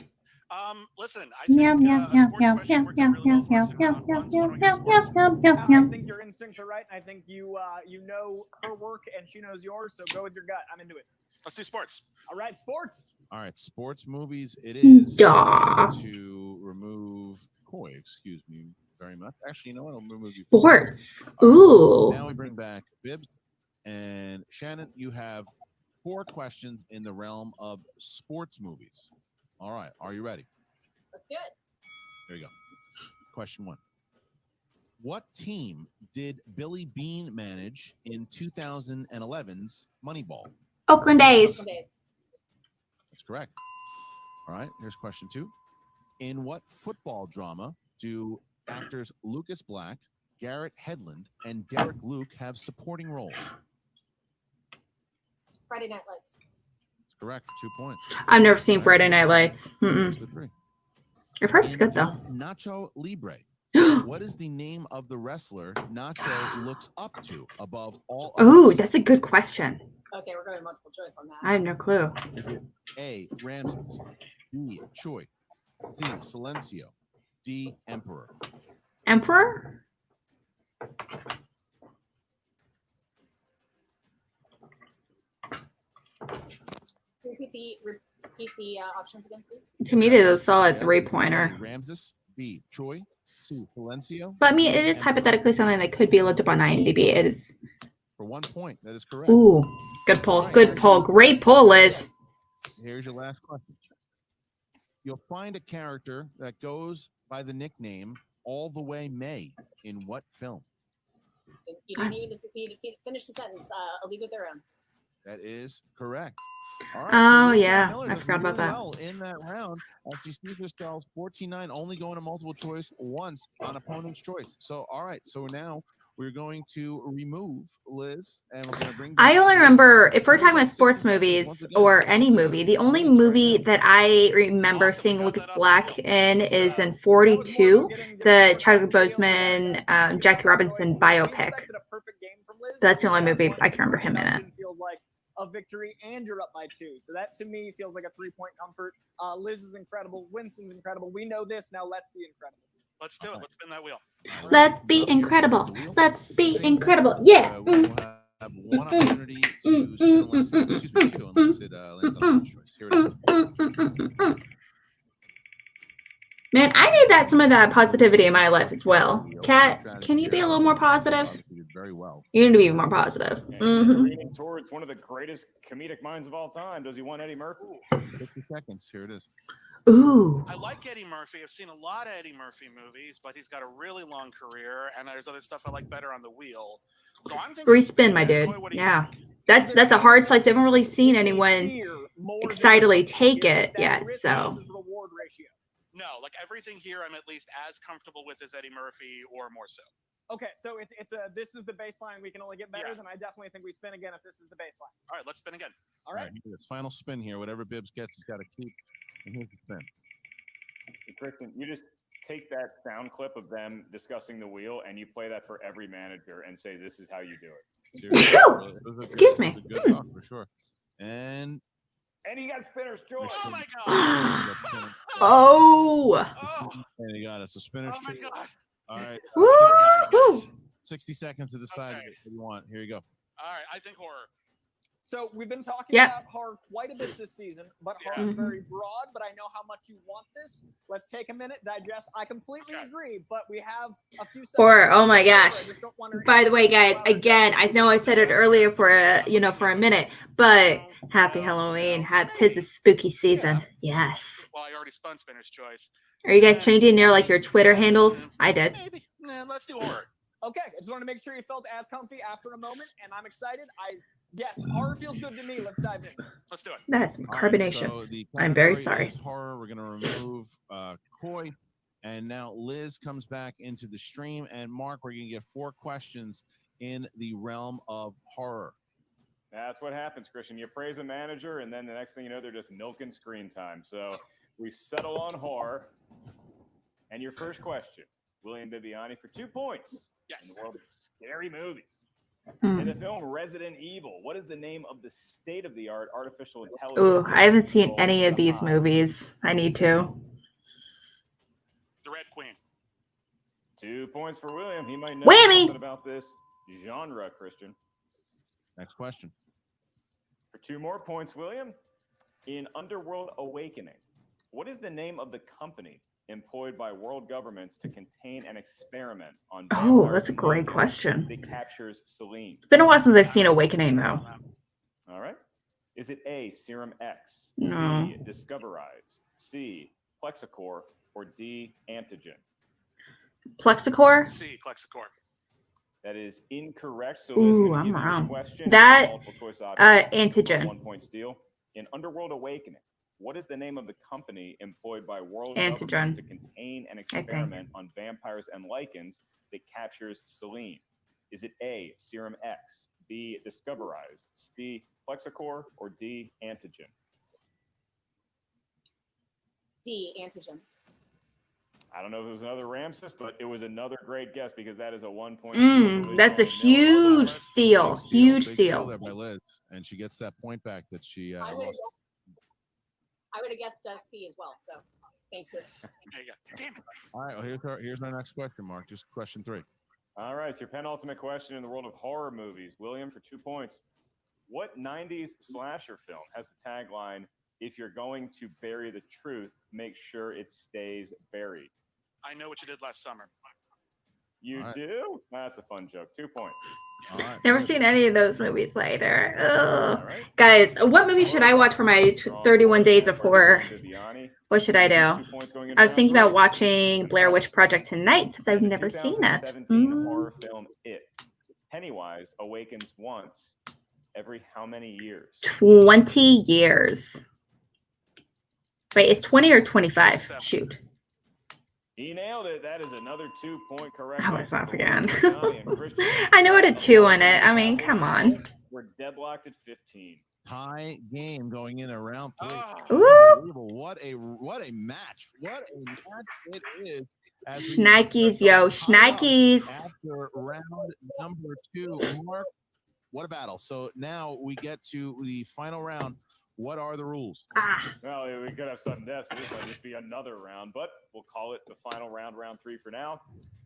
Listen, I think a sports question worked out really well for us in round one. So why don't we go sports? I think your instincts are right, and I think you know her work and she knows yours. So go with your gut. I'm into it. Let's do sports. All right, sports. All right, sports movies. It is to remove Corey. Excuse me very much. Actually, you know what? I'll remove you. Sports. Ooh. Now we bring back Bibbs and Shannon. You have 4 questions in the realm of sports movies. All right. Are you ready? Let's do it. Here you go. Question 1. What team did Billy Beane manage in 2011's Moneyball? Oakland A's. That's correct. All right. Here's question 2. In what football drama do actors Lucas Black, Garrett Hedlund, and Derek Luke have supporting roles? Friday Night Lights. That's correct for 2 points. I've never seen Friday Night Lights. Here's the 3. I've heard it's good though. Nacho Libre. What is the name of the wrestler Nacho looks up to above all others? Oh, that's a good question. Okay, we're going multiple choice on that. I have no clue. A. Ramses. B. Choi. C. Silencio. D. Emperor. Emperor? Repeat the options again, please. To me, it is a solid 3-pointer. Ramses. B. Choi. C. Silencio. But I mean, it is hypothetically something that could be looked up on IMDb. It is. For 1 point, that is correct. Ooh, good pull. Good pull. Great pull, Liz. Here's your last question. You'll find a character that goes by the nickname All the Way May in what film? You didn't even finish the sentence. A League of Their Own. That is correct. All right, Oh, so yeah. Miller I does forgot about really that. well in that round. She sees herself 14-9, only going to multiple choice once on opponent's choice. So, all right. So now we're going to remove Liz, and we're going to bring back I only remember, if we're talking about sports movies or any movie, the only movie that I remember seeing Lucas Black in is in 42, the Chadwick Boseman, Jackie Robinson biopic. That's the only movie I can remember him in it. Feels like a victory, and you're up by 2. So that to me feels like a 3-point comfort. Liz is incredible. Winston's incredible. We know this. Now let's be incredible. Let's do it. Let's spin that wheel. Let's be incredible. Let's be incredible. Yeah. We'll have one opportunity to spin unless it lands on the choice. Here it is. Man, I need some of that positivity in my life as well. Kat, can you be a little more positive? Very well. You need to be more positive. Leaning towards one of the greatest comedic minds of all time. Does he want Eddie Murphy? 50 seconds. Here it is. Ooh. I like Eddie Murphy. I've seen a lot of Eddie Murphy movies, but he's got a really long career, and there's other stuff I like better on the wheel. So I'm thinking Respin, my dude. Yeah. That's a hard slice. I haven't really seen anyone excitedly take it yet. So no, like everything here I'm at least as comfortable with as Eddie Murphy or more so. Okay, so this is the baseline. We can only get better. Then I definitely think we spin again if this is the baseline. All right, let's spin again. All right. This final spin here. Whatever Bibbs gets, he's got to keep. And here's the spin. Kristen, you just take that sound clip of them discussing the wheel and you play that for every manager and say, this is how you do it. Excuse me. It was a good talk for sure. And he got spinner's choice. Oh my god. Oh. And he got us a spinner's choice. All right. Woo! 60 seconds to decide what you want. Here you go. All right, I think horror. So we've been talking Yep. about horror quite a bit this season, but horror is Mhm. very broad, but I know how much you want this. Let's take a minute, digest. I completely agree, but we have a few seconds. Horror. Oh to my go over. gosh. I just don't want to By the way, insult guys, our again, I know I said it earlier for a minute, but happy Halloween. Tis a spooky season. Yes. Well, I already spun Spinner's choice. Are you guys changing your Twitter handles? I did. Maybe. Let's do horror. Okay, I just wanted to make sure you felt as comfy after a moment, and I'm excited. Yes, horror feels good to me. Let's dive in. Let's do it. That's some All right, carbonation. so the I'm very category sorry. is horror. We're going to remove Coy. And now Liz comes back into the stream. And Mark, we're going to get 4 questions in the realm of horror. That's what happens, Christian. You praise a manager, and then the next thing you know, they're just milking screen time. So we settle on horror. And your first question, William Bibbiani, for 2 points. Yes. In the world of scary movies. Mm. In the film Resident Evil, what is the name of the state-of-the-art artificial intelligence? Ooh, I haven't seen controlled any of the these hive? movies. I need to. The Red Queen. 2 points for William. He might know Whammy! something about this genre, Christian. Next question. For 2 more points, William. In Underworld Awakening, what is the name of the company employed by world governments to contain an experiment on Oh, vampires that's a and great lycans question. that captures Selene? It's been a while since I've seen Awakening, though. All right. Is it A, Serum X, No. B, Discoverize, C, Plexicore, or D, Antigen? Plexicore? C, Plexicore. That is incorrect. So Ooh, Liz, I'm gonna I'm give you wrong. a question. That, multiple choice options. Antigen. 1 point steal. In Underworld Awakening, what is the name of the company employed by world Antigen, governments to contain an think. experiment on vampires and lycans that captures Selene? Is it A, Serum X, B, Discoverize, C, Plexicore, or D, Antigen? D, Antigen. I don't know if it was another Ramses, but it was another great guess because that is a 1 point steal. for Liz. That's a You know huge steal. Huge Big steal. there by Liz. And she gets that point back that she I would lost. have guessed C as well. So thanks for. There you go. Damn it. All right, well, here's our next question, Mark. Just question 3. All right, it's your penultimate question in the world of horror movies. William, for 2 points. What 90s slasher film has the tagline, "If you're going to bury the truth, make sure it stays buried"? I know what you did last summer. You All right. do? That's a fun joke. 2 points. All right. Never good. seen any of those movies either. All Ugh. right. Guys, what movie should I watch for my 31 Days of Horror? Bibbiani. What should I do? 2 points going I was into thinking round about watching Blair Witch Project tonight since I've In the never seen that. 2017 horror film It, Pennywise awakens once every how many years? 20 years. Wait, it's 20 or 25? 27. Shoot. He nailed it. That is another 2 point correct. I was answer off for again. Bibbiani and Christian. I know what a 2 on it. I mean, come on. We're deadlocked at 15. Tie game going in around 3. Ooh. Unbelievable. What a match. What a match it is. As we Schnikes, yo, tie up schnikes. After round number 2, Mark, what a battle. So now we get to the final round. What are the rules? Well, we could have sudden death, so this might just be another round, but we'll call it the final round, round 3 for now.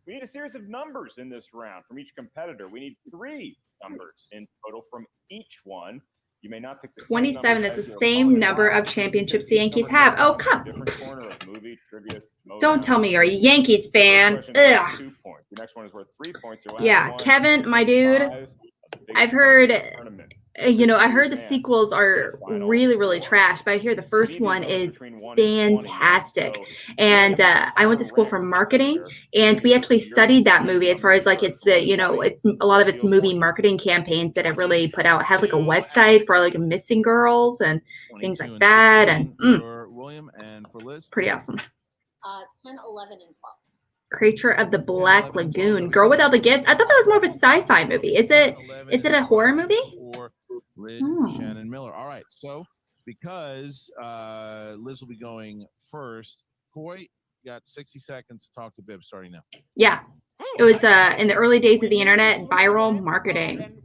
We need a series of numbers in this round from each competitor. We need 3 numbers in total from each one. You may not pick the 27 same is the same number of championships the Yankees have. Oh, come. Different corner of movie trivia. Don't tell me you're a Yankees fan. Ugh. 2 points. The next one is worth 3 points. Your last Yeah, one, Kevin, my dude. 5 of the biggest I've heard, points in the tournament. I heard the sequels are really, really trash, but I hear the first one is fantastic. And I went to school for marketing, and we actually studied that movie as far as like it's, it's a lot of its movie marketing campaigns that it really put out. It had like a website for like missing girls and things like that. And for William and for Liz. pretty awesome. 10, 11, and 12. Creature of the Black Lagoon. Girl Without the Gifts. I thought that was more of a sci-fi movie. Is it a horror movie? Or Liz Shannon Miller. All right. So because Liz will be going first, Coy got 60 seconds to talk to Bib starting now. Yeah. It was in the early days of the internet, viral marketing.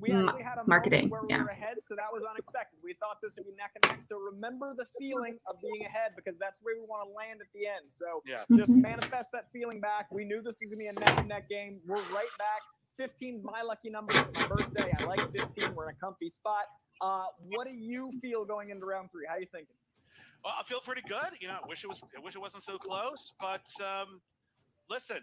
Marketing. Where we Yeah. were ahead, so that was unexpected. We thought this would be neck and neck. So remember the feeling of being ahead because that's where we want to land at the end. So Yeah. just manifest that feeling back. We knew this was gonna be a neck and neck game. We're right back 15's my lucky number. It's my birthday. I like 15. We're in a comfy spot. What do you feel going into round 3? How are you thinking? Well, I feel pretty good. You know, I wish it wasn't so close, but listen,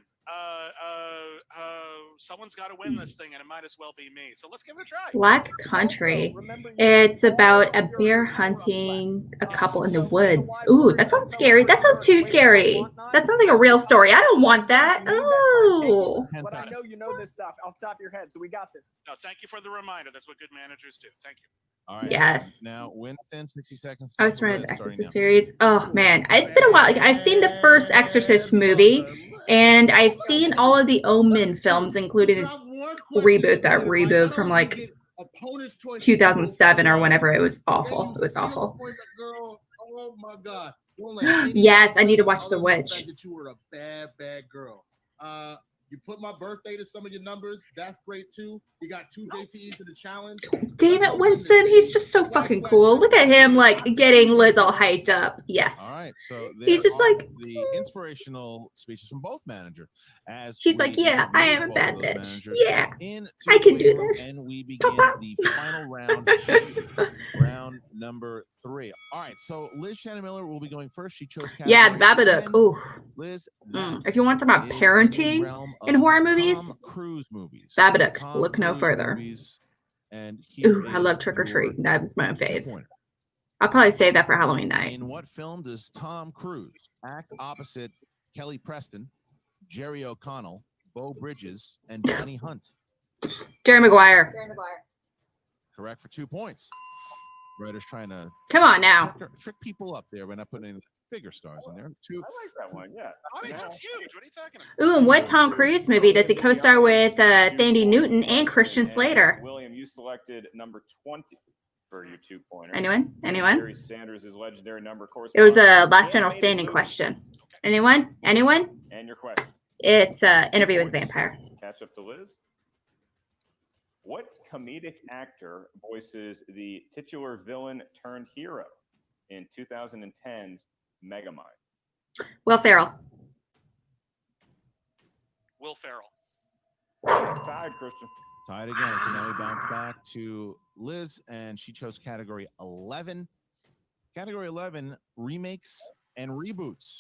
someone's got to win this thing, and it might as well be me. So let's give it a try. Black Country. It's about a bear hunting a couple in the woods. Ooh, that sounds scary. That sounds too scary. That sounds like a real story. I don't want that. Oh. But I know you know this stuff off the top of your head, so we got this. No, thank you for the reminder. That's what good managers do. Thank you. All right. Yes. Now, Winston, 60 seconds. I was trying the Exorcist series. Oh man, it's been a while. Like, I've seen the first Exorcist movie, and I've seen all of the Omen films, including this reboot from like 2007 or whenever. It was awful. It was awful. Oh my God. Yes, I need to watch The Witch. That you were a bad girl. You put my birthday to some of your numbers. That's great too. You got 2 JTEs in the challenge. Damn it, Winston. He's just so fucking cool. Look at him, like, getting Liz all hyped up. Yes. All right. So he's just like the inspirational speeches from both managers. As she's like, yeah, I am a bad bitch. Yeah, I can do this. And we begin the final round, round number 3. All right. So Liz Shannon Miller will be going first. She chose category Babadook. Ooh. Liz, if you want to talk about parenting in horror movies, Tom Cruise movies. Babadook. Look no further. And ooh, I love Trick or Treat. That's my faves. I'll probably save that for Halloween night. In what film does Tom Cruise act opposite Kelly Preston, Jerry O'Connell, Beau Bridges, and Johnny Hunt? Jerry Maguire. Jerry Maguire. Correct for 2 points. Writer's trying to come on now trick people up there by not putting any bigger stars in there. I like that one. Yeah. I mean, that's huge. What are you talking about? Ooh, and what Tom Cruise movie does he co-star with Thandie Newton and Christian Slater? William, you selected number 20 for your 2-pointer. Anyone? Barry Sanders' legendary number. It was a last channel standing question. Anyone? And your question. It's Interview with a Vampire. Catch up to Liz. What comedic actor voices the titular villain turned hero in 2010's Megamind? Will Ferrell. Will Ferrell. Tied, Christian. Tied again. So now we bounce back to Liz, and she chose category 11. Category 11, remakes and reboots.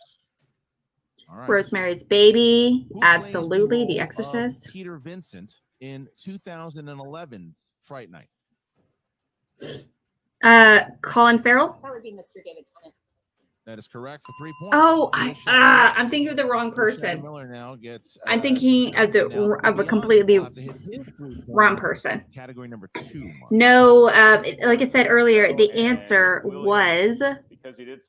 All right. Rosemary's Baby. Absolutely. The Exorcist. Peter Vincent in 2011's Fright Night. Colin Farrell. That would be Mr. David Tennant. That is correct for 3 points. Oh, I'm thinking of the wrong person. Miller now gets. I'm thinking of a completely wrong person. Category number 2. No, like I said earlier, the answer was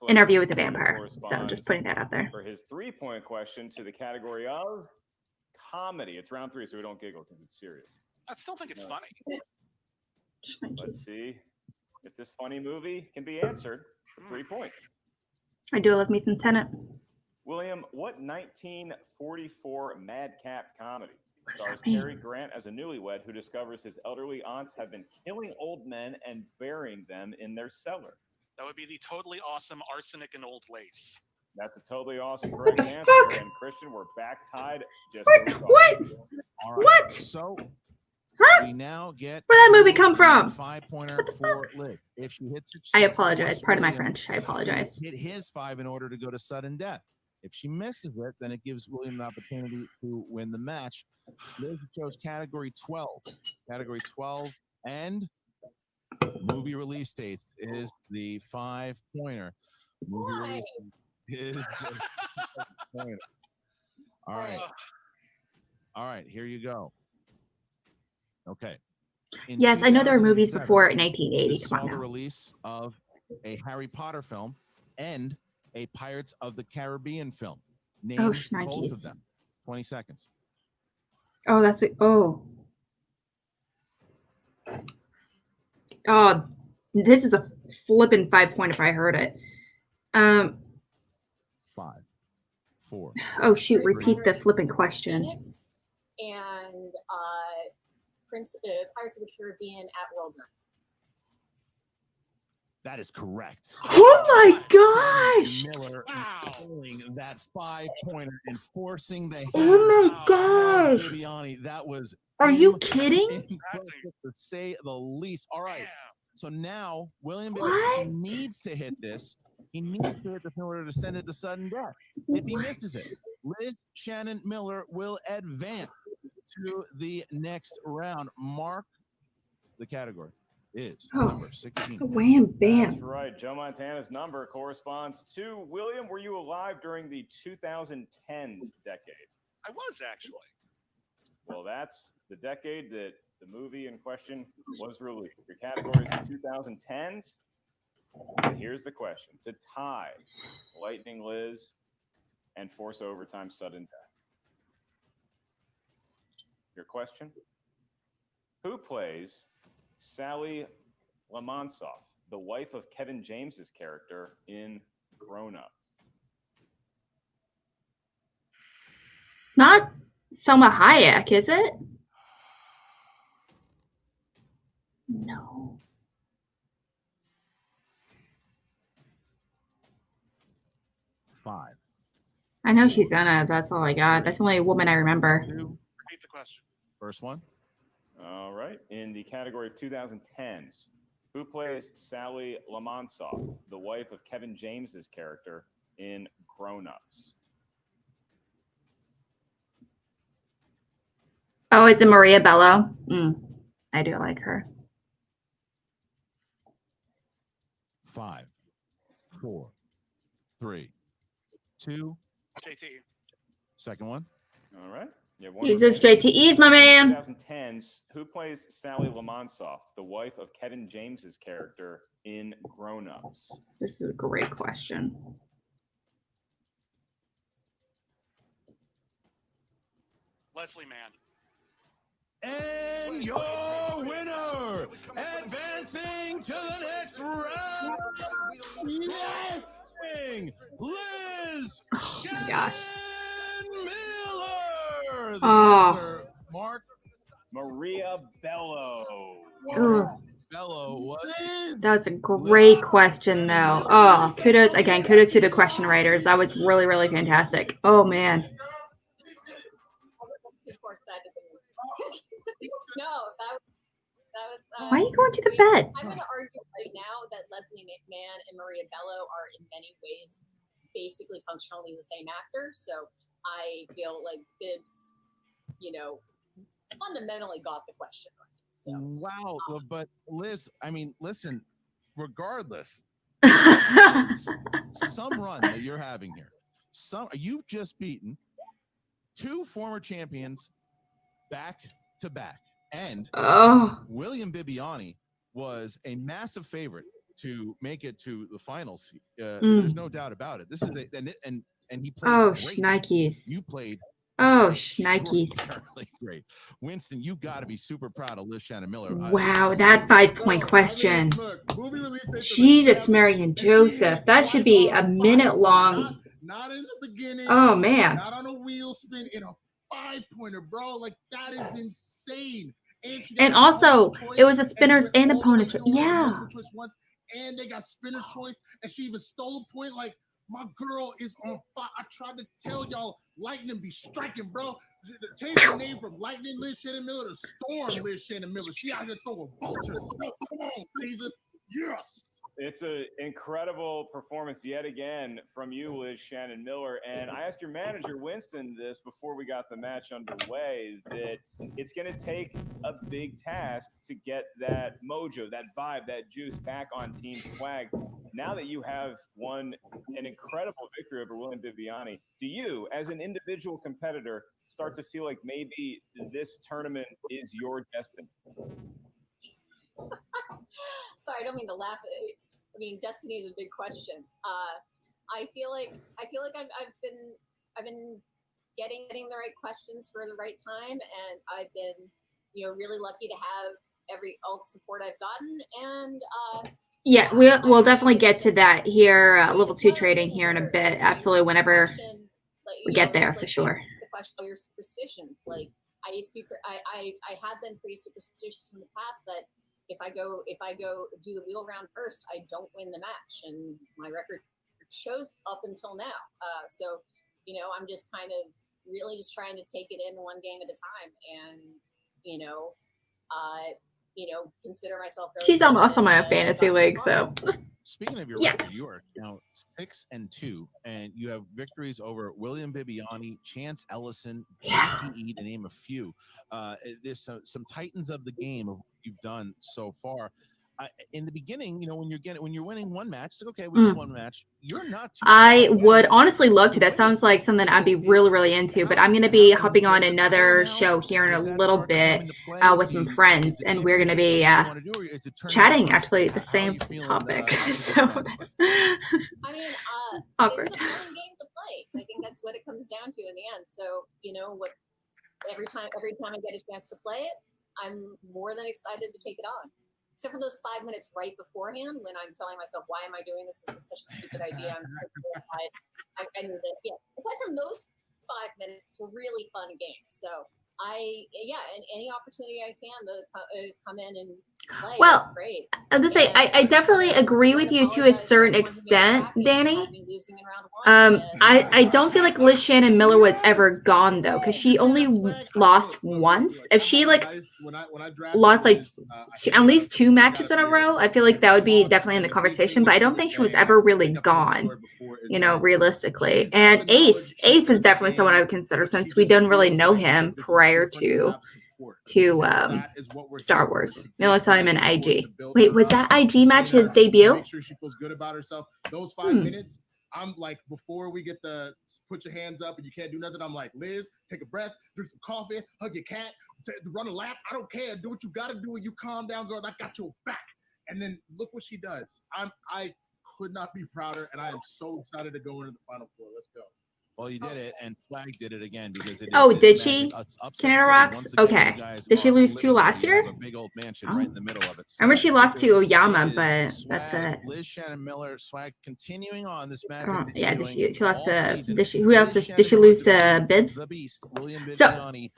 Interview with a Vampire. So I'm just putting that out there. For his 3-point question to the category of comedy. It's round 3, so we don't giggle because it's serious. I still think it's funny. Let's see if this funny movie can be answered for 3 points. I do love me some Tenet. William, what 1944 madcap comedy stars Cary Grant as a newlywed who discovers his elderly aunts have been killing old men and burying them in their cellar? That would be the totally awesome Arsenic and Old Lace. That's a totally awesome correct answer. And Christian, we're back tied. What? What? So we now get where that movie come from? 5-pointer for Liz. If she hits it, I apologize. Pardon my French. I apologize. Hit his 5 in order to go to sudden death. If she misses it, then it gives William the opportunity to win the match. Liz chose category 12. Category 12 and movie release dates is the 5-pointer. Movie release is the All right. All right, here you go. Okay. Yes, I know there were movies before 1980. Come on now. The release of a Harry Potter film and a Pirates of the Caribbean film. Name both of them. 20 seconds. Oh, that's it. Oh. Oh, this is a flippin' 5-point if I heard it. 5, 4. Oh shoot! Repeat the flippin' question. And Pirates of the Caribbean at World's End. That is correct. Oh my gosh! Miller pulling that 5-pointer and forcing the hand. Oh my gosh! Bibbiani. That was Are you kidding? Impressive, to say the least. All right. So now William What? needs to hit this. He needs to hit this in order to send it to sudden death. If he misses it, Liz Shannon Miller will advance to the next round. Mark, the category is number 16. Wham, bam. That's right. Joe Montana's number corresponds to William. Were you alive during the 2010s decade? I was actually. Well, that's the decade that the movie in question was released. Your category is the 2010s. And here's the question. To tie Lightning Liz and force overtime sudden death. Your question? Who plays Sally Lamonsoff, the wife of Kevin James's character in Grown Up? It's not Selma Hayek, is it? No. Five. I know she's in it. That's all I got. That's the only woman I remember. Repeat the question. First one. All right. In the category of 2010s, who plays Sally Lamonsoff, the wife of Kevin James's character in Grown Ups? Oh, is it Maria Bello? I do like her. 5, 4, 3, 2. JT. Second one. All right. Use those JTEs, my man. 2010s, who plays Sally Lamonsoff, the wife of Kevin James's character in Grown Ups? This is a great question. Leslie Mann. And your winner, advancing to the next round. Yes! Liz Shannon Miller. The answer, Mark. Maria Bello. Bello was. That's a great question, though. Oh, kudos again. Kudos to the question writers. That was really, really fantastic. Oh man. No, that was. Why are you going to the bed? I'm going to argue right now that Leslie Mann and Maria Bello are in many ways basically functionally the same actors. So I feel like Bibbs, fundamentally got the question right. So, wow, but Liz, I mean, listen, regardless, some run that you're having here, you've just beaten 2 former champions back to back, and William Bibbiani was a massive favorite to make it to the finals. There's no doubt about it. This is and he played great. Shnikes. You played. Oh, shnikes. Great. Winston, you got to be super proud of Liz Shannon Miller. Wow, that 5-point question. Jesus, Mary and Joseph. That should be a minute long. Not in the beginning. Oh, man. Not on a wheel spin, in a 5-pointer, bro. Like, that is insane. And also, it was a spinner's and opponent's. Yeah. And they got spinner's choice, and she even stole a point. Like, my girl is on fire. I tried to tell y'all, lightning be striking, bro. Change her name from Lightning Liz Shannon Miller to Storm Liz Shannon Miller. She out here throwing bolts herself. Come on, Jesus. Yes. It's an incredible performance yet again from you, Liz Shannon Miller. And I asked your manager, Winston, this before we got the match underway, that it's going to take a big task to get that mojo, that vibe, that juice back on Team Swag. Now that you have won an incredible victory over William Bibbiani, do you, as an individual competitor, start to feel like maybe this tournament is your destiny? Sorry, I don't mean to laugh. I mean, destiny is a big question. I feel like I've been getting the right questions for the right time, and I've been really lucky to have all the support I've gotten. And yeah, we'll definitely get to that here, level 2 trading here in a bit. Absolutely, whenever we get there, for sure. To question all your superstitions, like I used to be, I have been pretty superstitious in the past that if I go do the wheel round first, I don't win the match, and my record shows up until now. I'm just kind of really just trying to take it in one game at a time, and consider myself very She's also my fortunate fantasy about this league, so. Speaking of your Yes. record, you are now 6-2, and you have victories over William Bibbiani, Chance Ellison, JTE, to name a few. There's some titans of the game of what you've done so far. In the beginning, when you're winning one match, it's like, okay, we did one match. You're not too I far away would honestly love to. to That win sounds this like thing. something I'd be So really, really into. But I'm going to be hopping on another show here in a little bit with some friends, and we're going to be chatting actually the same topic. So that's I mean, awkward. it's a fun game to play. I think that's what it comes down to in the end. So, every time I get a chance to play it, I'm more than excited to take it on. Except for those 5 minutes right beforehand when I'm telling myself, why am I doing this? This is such a stupid idea. I knew that, aside from those 5 minutes, it's a really fun game. So and any opportunity I can to come in and play, Well, it's great. I'm gonna say I definitely agree with you to a certain extent, Danny. I don't feel like Liz Shannon Miller was ever gone though, because she only lost once. If she lost at least 2 matches in a row, I feel like that would be definitely in the conversation. But I don't think she was ever really gone, realistically. And Ace is definitely someone I would consider, since we didn't really know him prior to Star Wars. We only saw him in IG. Wait, was that IG match his debut? Make sure she feels good about herself. Those 5 minutes, I'm like, before we get the put your hands up and you can't do nothing, I'm like, Liz, take a breath, drink some coffee, hug your cat, run a lap. I don't care. Do what you got to do. And you calm down, girl. I got your back. And then look what she does. I could not be prouder, and I am so excited to go into the Final Four. Let's go. Well, you did it, and Flag did it again because it Oh, is did this she? magic Canada Rocks? Okay. Did she lose 2 last year? A big old mansion right in the middle of it. I remember she lost to Oyama, but Swag, that's it. Liz Shannon Miller, Swag continuing on this match. Yeah, she lost to who else did she lose to Bibbs? The Beast, William So Bibbiani,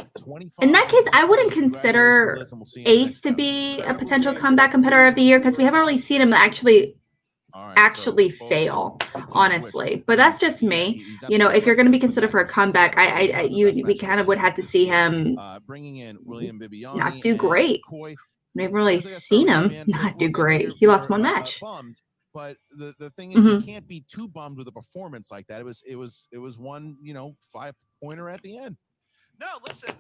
in that case, I wouldn't consider Ace to be a potential comeback competitor of the year, because we haven't really seen him actually fail, honestly. But that's just me. If you're going to be considered for a comeback, we kind of would have to see him bringing in William Bibbiani not do great. We haven't really seen him not do great. He lost 1 match. Bummed, but the thing is, you can't be too bummed with a performance like that. It was one 5-pointer at the end. No, listen,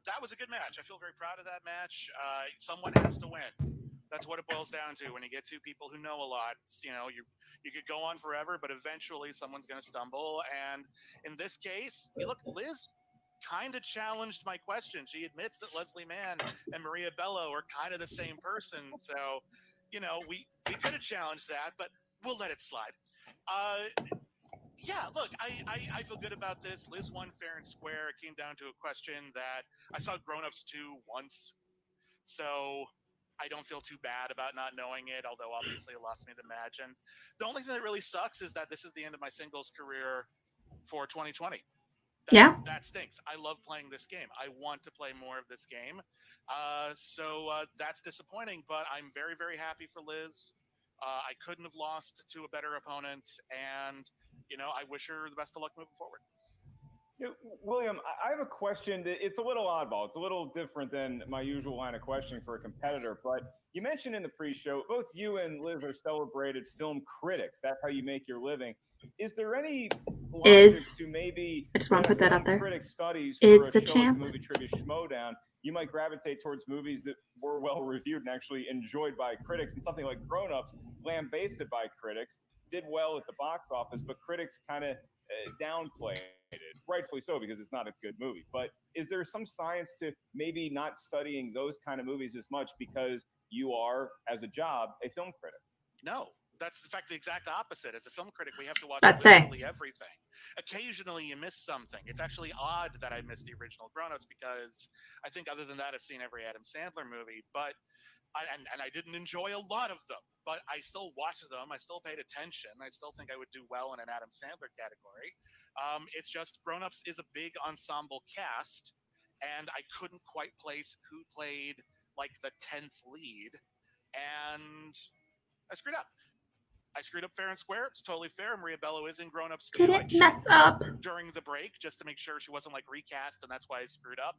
that was a good match. I feel very proud of that match. Someone has to win. That's what it boils down to. When you get 2 people who know a lot, you could go on forever, but eventually someone's going to stumble. And in this case, Liz kind of challenged my question. She admits that Leslie Mann and Maria Bello are kind of the same person. So, we could have challenged that, but we'll let it slide. Yeah, look, I feel good about this. Liz won fair and square. It came down to a question that I saw Grown Ups 2 once. So I don't feel too bad about not knowing it, although obviously it lost me the match. And the only thing that really sucks is that this is the end of my singles career for 2020. That stinks. I love playing this game. I want to play more of this game. So that's disappointing, but I'm very, very happy for Liz. I couldn't have lost to a better opponent, and I wish her the best of luck moving forward. William, I have a question. It's a little oddball. It's a little different than my usual line of questioning for a competitor. But you mentioned in the pre-show, both you and Liz are celebrated film critics. That's how you make your living. Is there any logic to maybe I just want to put that out there. Critic studies is for a the show champ like the movie Trivia Schmodown? You might gravitate towards movies that were well reviewed and actually enjoyed by critics, and something like Grown Ups, lambasted by critics, did well at the box office, but critics kind of downplayed it, rightfully so, because it's not a good movie. But is there some science to maybe not studying those kind of movies as much because you are, as a job, a film critic? No. That's in fact the exact opposite. As a film critic, we have to watch literally everything. Occasionally you miss something. It's actually odd that I missed the original Grown Ups, because I think other than that, I've seen every Adam Sandler movie. But and I didn't enjoy a lot of them, but I still watched them. I still paid attention. I still think I would do well in an Adam Sandler category. It's just Grown Ups is a big ensemble cast, and I couldn't quite place who played like the 10th lead, and I screwed up. I screwed up fair and square. It's totally fair. Maria Bello is in Grown Ups too. Did it mess up during the break just to make sure she wasn't like recast, and that's why I screwed up.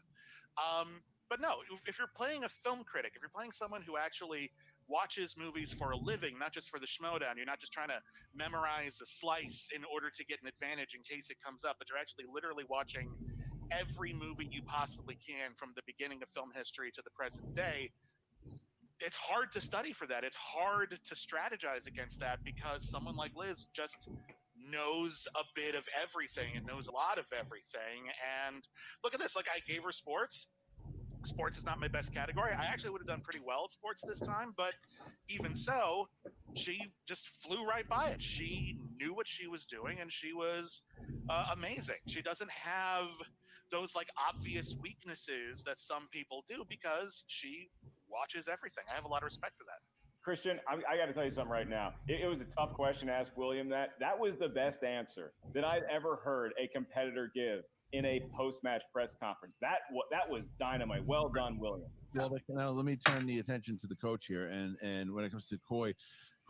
But no, if you're playing a film critic, if you're playing someone who actually watches movies for a living, not just for the schmodown, you're not just trying to memorize a slice in order to get an advantage in case it comes up, but you're actually literally watching every movie you possibly can from the beginning of film history to the present day. It's hard to study for that. It's hard to strategize against that because someone like Liz just knows a bit of everything and knows a lot of everything. And look at this. Like, I gave her sports. Sports is not my best category. I actually would have done pretty well at sports this time, but even so, she just flew right by it. She knew what she was doing, and she was amazing. She doesn't have those like obvious weaknesses that some people do because she watches everything. I have a lot of respect for that. Christian, I got to tell you something right now. It was a tough question to ask William that. That was the best answer that I've ever heard a competitor give in a post-match press conference. That was dynamite. Well done, William. Well, now let me turn the attention to the coach here. And when it comes to Coy,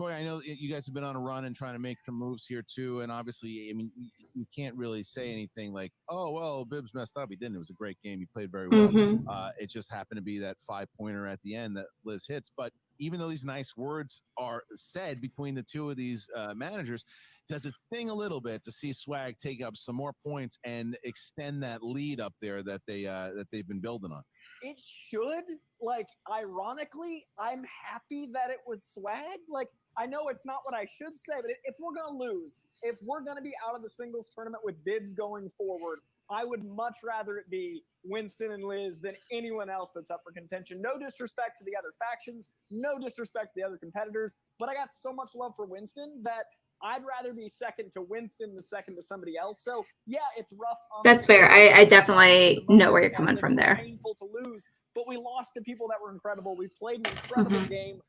I know you guys have been on a run and trying to make some moves here too. And obviously, I mean, you can't really say anything like, oh, well, Bibbs messed up. He didn't. It was a great game. He played very well. It just happened to be that 5-pointer at the end that Liz hits. But even though these nice words are said between the two of these managers, does it sting a little bit to see Swag take up some more points and extend that lead up there that they've been building on? It should. Like, ironically, I'm happy that it was Swag. Like, I know it's not what I should say, but if we're going to lose, if we're going to be out of the singles tournament with Bibbs going forward, I would much rather it be Winston and Liz than anyone else that's up for contention. No disrespect to the other factions, no disrespect to the other competitors, but I got so much love for Winston that I'd rather be second to Winston than second to somebody else. So, yeah, it's rough. That's fair. I definitely know where you're coming from there. Painful to lose, but we lost to people that were incredible. We played an incredible game.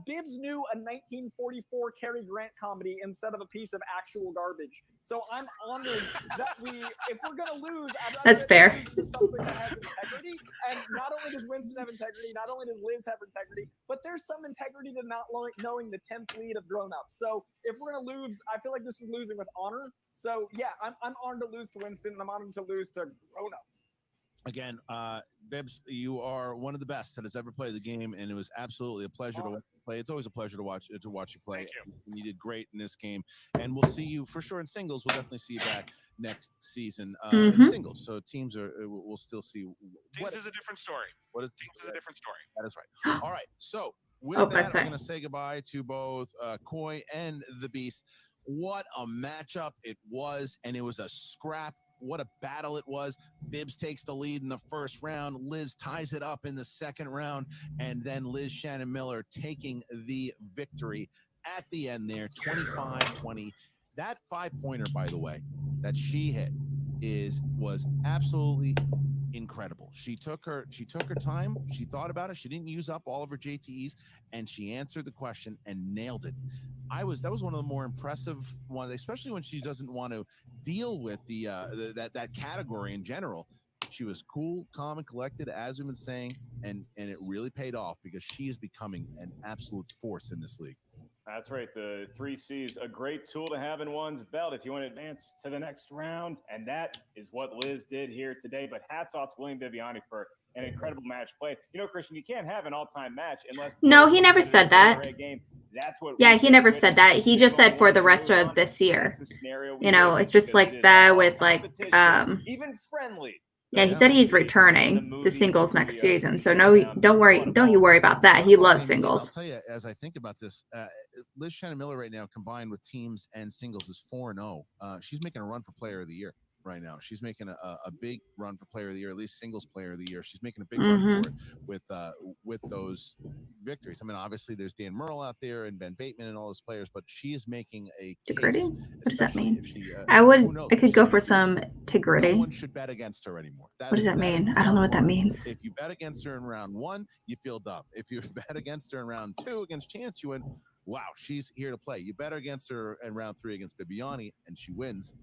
Bibbs knew a 1944 Cary Grant comedy instead of a piece of actual garbage. So I'm honored that if we're going to lose, I'd rather That's fair. lose to something that has integrity. And not only does Winston have integrity, not only does Liz have integrity, but there's some integrity to not knowing the 10th lead of grown-ups. So if we're going to lose, I feel like this is losing with honor. So yeah, I'm honored to lose to Winston, and I'm honored to lose to grown-ups. Again, Bibbs, you are one of the best that has ever played the game, and it was absolutely a pleasure to watch you play. It's always a pleasure to watch you play. Thank you. And you did great in this game, and we'll see you for sure in singles. We'll definitely see you back next season in singles. So teams we'll still see. Teams is a different story. Teams is a different story. That is right. All right. So with that, I'm going to say goodbye to both Coy and the Beast. What a matchup it was, and it was a scrap. What a battle it was. Bibbs takes the lead in the first round. Liz ties it up in the second round. And then Liz Shannon Miller taking the victory at the end there, 25-20. That 5-pointer, by the way, that she hit was absolutely incredible. She took her time. She thought about it. She didn't use up all of her JTEs, and she answered the question and nailed it. That was one of the more impressive ones, especially when she doesn't want to deal with that category in general. She was cool, calm, and collected, as we've been saying, and it really paid off because she is becoming an absolute force in this league. That's right. The 3C's a great tool to have in one's belt if you want to advance to the next round. And that is what Liz did here today. But hats off to William Bibbiani for an incredible match played. You know, Christian, you can't have an all-time match unless... No, he never said that. That's what he never said that. He just said for the rest of this year. You know, it's just like that with like even friendly. Yeah, he said he's returning to singles next season. So no, don't you worry about that. He loves singles. I'll tell you, as I think about this, Liz Shannon Miller right now combined with teams and singles is 4-0. She's making a run for Player of the Year right now. She's making a big run for Player of the Year, at least singles Player of the Year. She's making a big run for it with those victories. I mean, obviously there's Dan Murrell out there and Ben Bateman and all those players, but she is making a Tigritti? case. What does that mean? She, I could go for some Tigritti. No one should bet against her anymore. What does that mean? I don't know what that means. If you bet against her in round 1, you feel dumb. If you bet against her in round 2 against Chance, you win. Wow, she's here to play. You bet against her in round 3 against Bibbiani and she wins.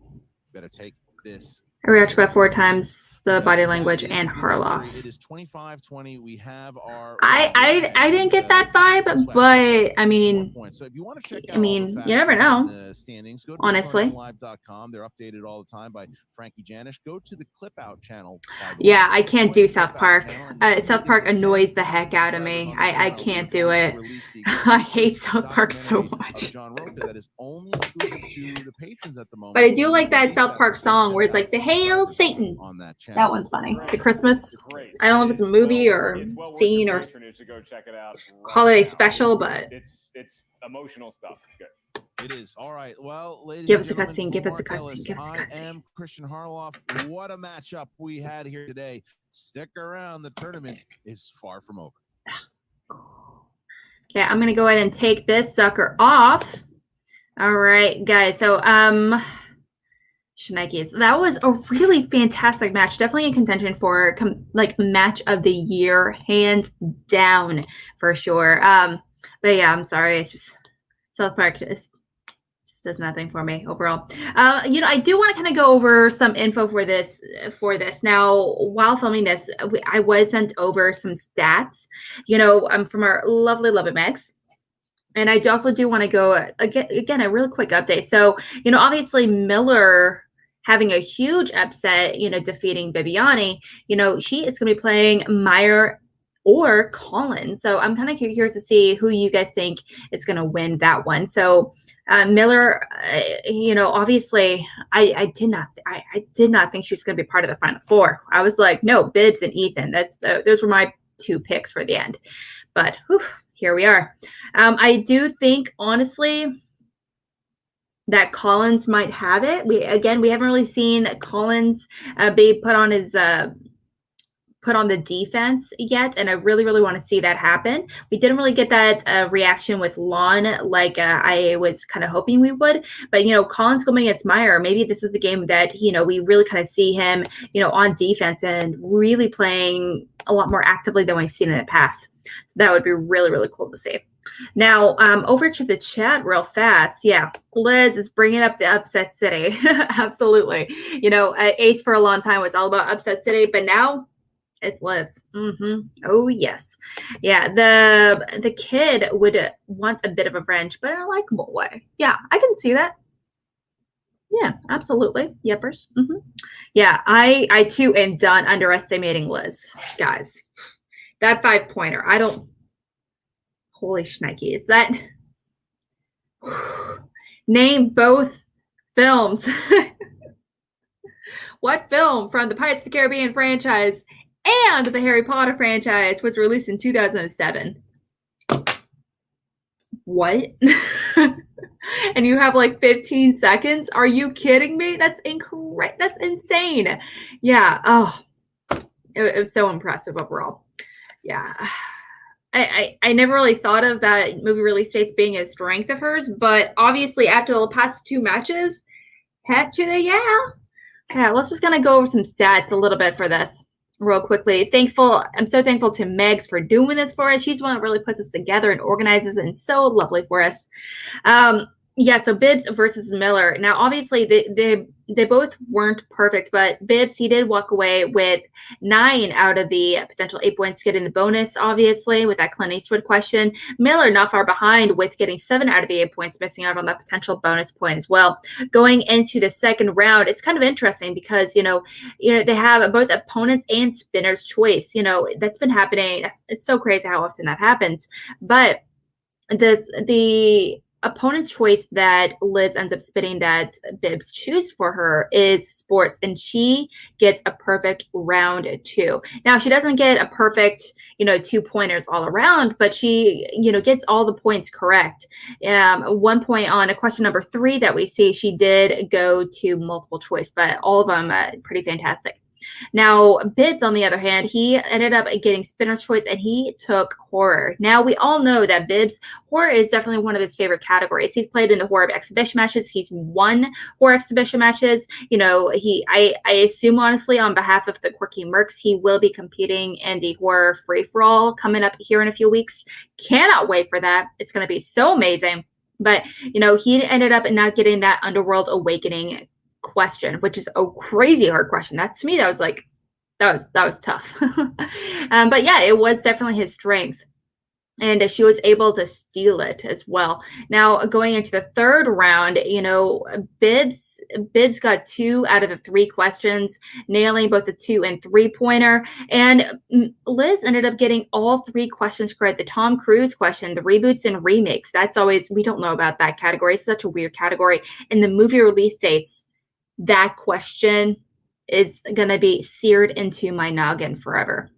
Better take this. I react about 4 times the body language and Harloff. It is 25-20. We have our. I didn't get that vibe, but I mean, so if you want to check out you never know. the standings, go to honestly. live.com. They're updated all the time by Frankie Janish. Go to the Clip Out channel. Yeah, I can't do South Park. South Park annoys the heck out of me. I can't do it. I hate South Park so much. John Roca that is only exclusive to the patrons at the moment. But I do like that South Park song where it's like the Hail Satan. On that channel. That one's funny. The Christmas. I don't know if it's a movie or scene or holiday special, but it's emotional stuff. It's good. It is. All right. Well, ladies give us and a cutscene. Give us a Mark cutscene. Ellis, Give us a I cutscene. am Christian Harloff. What a matchup we had here today. Stick around. The tournament is far from over. Okay, I'm gonna go ahead and take this sucker off. All right, guys. So Shnikes. That was a really fantastic match. Definitely in contention for like match of the year, hands down for sure. But yeah, I'm sorry. It's just South Park just does nothing for me overall. You know, I do want to kind of go over some info for this. Now, while filming this, I was sent over some stats, you know, from our lovely Megs. And I also do want to go again a real quick update. So, you know, obviously Miller having a huge upset, you know, defeating Bibbiani, you know, she is going to be playing Meyer or Collins. So I'm kind of curious to see who you guys think is going to win that one. So Miller, you know, obviously I did not think she was going to be part of the Final Four. I was like, no, Bibbs and Ethan. Those were my 2 picks for the end. But whew, here we are. I do think, honestly, that Collins might have it. We haven't really seen Collins be put on the defense yet, and I really want to see that happen. We didn't really get that reaction with Lon like I was kind of hoping we would, but you know, Collins going against Meyer, maybe this is the game that, you know, we really kind of see him, you know, on defense and really playing a lot more actively than we've seen in the past. So that would be really cool to see. Now, over to the chat real fast. Yeah, Liz is bringing up the Upset City. Absolutely. You know, Ace for a long time was all about Upset City, but now it's Liz. Oh, yes. Yeah, the kid would want a bit of a wrench, but in a likable way. Yeah, I can see that. Yeah, absolutely. Yepers. Yeah, I too am done underestimating Liz, guys. That 5-pointer, I don't. Holy shnikes. Is that. Name both films. What film from the Pirates of the Caribbean franchise and the Harry Potter franchise was released in 2007? What? And you have like 15 seconds? Are you kidding me? That's incorrect. That's insane. Yeah. Oh, it was so impressive overall. Yeah. I never really thought of that movie release dates being a strength of hers, but obviously after the past 2 matches, heck to the yeah. Let's just kind of go over some stats a little bit for this real quickly. I'm so thankful to Megs for doing this for us. She's the one that really puts this together and organizes it, and so lovely for us. Yeah, so Bibbs versus Miller. Now, obviously, they both weren't perfect, but Bibbs, he did walk away with 9 out of the potential 8 points, getting the bonus, obviously, with that Clint Eastwood question. Miller, not far behind, with getting 7 out of the 8 points, missing out on that potential bonus point as well. Going into the second round, it's kind of interesting because, you know, they have both opponents and spinner's choice. You know, that's been happening. It's so crazy how often that happens. But the opponent's choice that Liz ends up spinning that Bibbs choose for her is sports, and she gets a perfect round 2. Now, she doesn't get a perfect, you know, 2 pointers all around, but she, you know, gets all the points correct. 1 point on a question number 3 that we see, she did go to multiple choice, but all of them pretty fantastic. Now, Bibbs, on the other hand, he ended up getting spinner's choice, and he took horror. Now, we all know that Bibbs, horror is definitely one of his favorite categories. He's played in the horror exhibition matches. He's won horror exhibition matches. You know, I assume, honestly, on behalf of the Quirky Mercs, he will be competing in the horror free-for-all coming up here in a few weeks. Cannot wait for that. It's going to be so amazing. But, you know, he ended up not getting that Underworld Awakening question, which is a crazy hard question. That's to me, that was like, that was tough. But yeah, it was definitely his strength. And she was able to steal it as well. Now, going into the third round, you know, Bibbs got 2 out of the 3 questions, nailing both the 2 and 3-pointer. And Liz ended up getting all 3 questions correct. The Tom Cruise question, the reboots and remakes. That's always, we don't know about that category. It's such a weird category. And the movie release dates, that question is going to be seared into my noggin forever.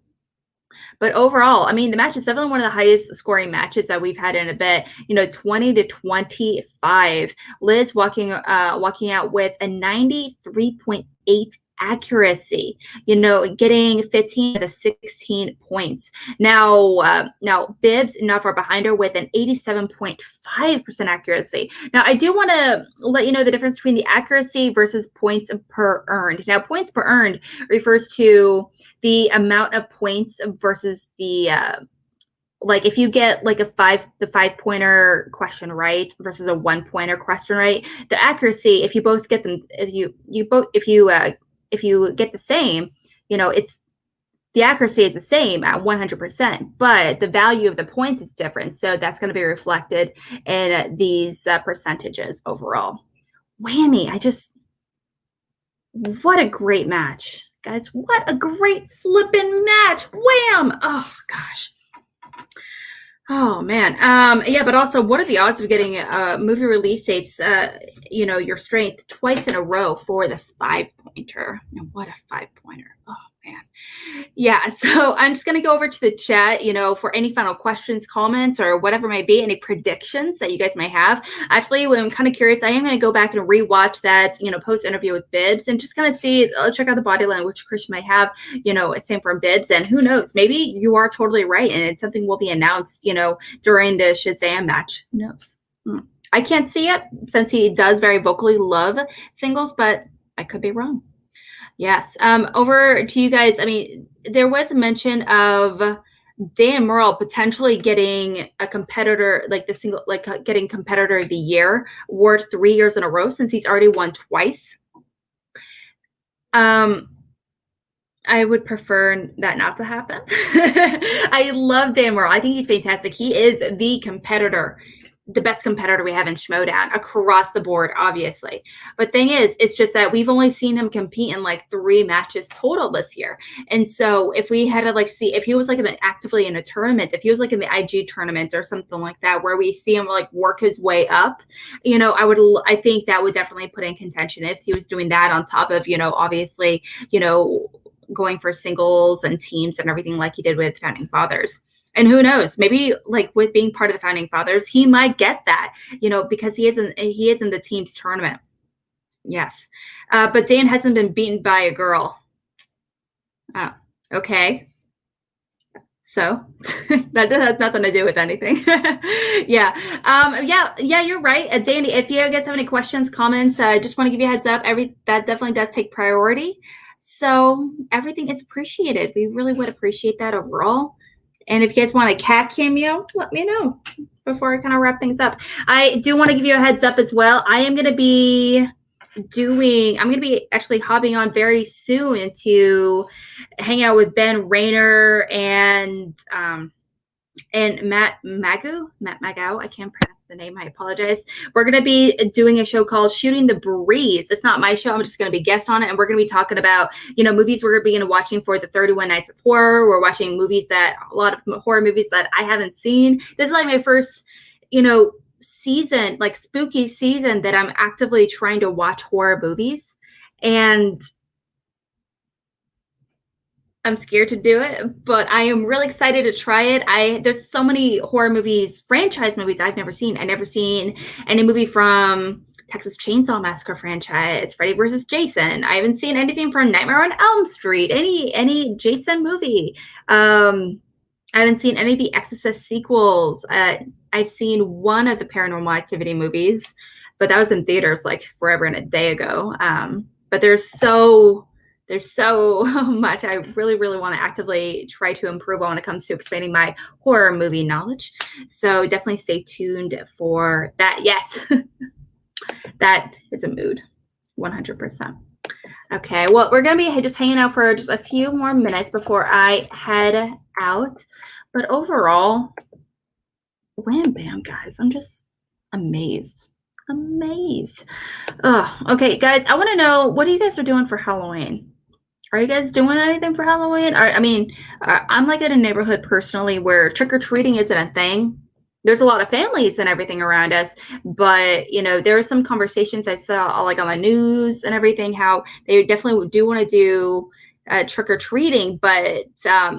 But overall, I mean, the match is definitely one of the highest scoring matches that we've had in a bit. You know, 20-25. Liz walking out with a 93.8 accuracy. You know, getting 15 of the 16 points. Now Bibbs not far behind her with an 87.5% accuracy. Now, I do want to let you know the difference between the accuracy versus points per earned. Now, points per earned refers to the amount of points versus the like if you get like the 5-pointer question right versus a 1-pointer question right, the accuracy, if you both get them, if you get the same, you know, it's the accuracy is the same at 100%, but the value of the points is different. So that's going to be reflected in these percentages overall. Whammy. What a great match. Guys, what a great flippin' match. Wham! Oh, gosh. Oh, man. Yeah, but also, what are the odds of getting movie release dates, you know, your strength twice in a row for the 5-pointer? What a 5-pointer. Oh, man. Yeah, so I'm just going to go over to the chat, you know, for any final questions, comments, or whatever may be, any predictions that you guys may have. Actually, when I'm kind of curious, I am going to go back and rewatch that, you know, post-interview with Bibbs and just kind of see, check out the body language Christian may have, you know, same from Bibbs. And who knows, maybe you are totally right and it's something will be announced, you know, during the Shazam match. Who knows? I can't see it since he does very vocally love singles, but I could be wrong. Yes. Over to you guys. I mean, there was a mention of Dan Murrell potentially getting a competitor, like the single, like getting competitor of the year award 3 years in a row since he's already won twice. I would prefer that not to happen. I love Dan Murrell. I think he's fantastic. He is the competitor, the best competitor we have in Schmodown across the board, obviously. But thing is, it's just that we've only seen him compete in like 3 matches total this year. And so if we had to like see, if he was like actively in a tournament, if he was like in the IG tournament or something like that, where we see him like work his way up, you know, I think that would definitely put in contention if he was doing that on top of, you know, obviously, you know, going for singles and teams and everything like he did with Founding Fathers. And who knows, maybe like with being part of the Founding Fathers, he might get that, you know, because he is in the team's tournament. Yes. But Dan hasn't been beaten by a girl. Oh, okay. So that has nothing to do with anything. Yeah. Yeah, you're right. Danny, if you guys have any questions, comments, I just want to give you a heads up. That definitely does take priority. So everything is appreciated. We really would appreciate that overall. And if you guys want a cat cameo, let me know before I kind of wrap things up. I do want to give you a heads up as well. I'm going to be actually hopping on very soon to hang out with Ben Rayner and Matt Magau. I can't pronounce the name. I apologize. We're going to be doing a show called Shooting the Breeze. It's not my show. I'm just going to be guest on it. And we're going to be talking about, you know, movies we're going to be watching for the 31 Nights of Horror. We're watching a lot of horror movies that I haven't seen. This is like my first, you know, season, like spooky season that I'm actively trying to watch horror movies. And I'm scared to do it, but I am really excited to try it. There's so many horror movies, franchise movies I've never seen. I've never seen any movie from Texas Chainsaw Massacre franchise, Freddy vs. Jason. I haven't seen anything from Nightmare on Elm Street, any Jason movie. I haven't seen any of the Exorcist sequels. I've seen one of the Paranormal Activity movies, but that was in theaters like forever and a day ago. But there's so much I really, really want to actively try to improve on when it comes to expanding my horror movie knowledge. So definitely stay tuned for that. Yes, that is a mood. 100%. Okay, well, we're going to be just hanging out for just a few more minutes before I head out. But overall, wham bam, guys. I'm just amazed. Amazed. Okay, guys, I want to know, what are you guys are doing for Halloween? Are you guys doing anything for Halloween? I'm like in a neighborhood personally where trick-or-treating isn't a thing. There's a lot of families and everything around us, but you know, there are some conversations I saw like on the news and everything, how they definitely do want to do trick-or-treating, but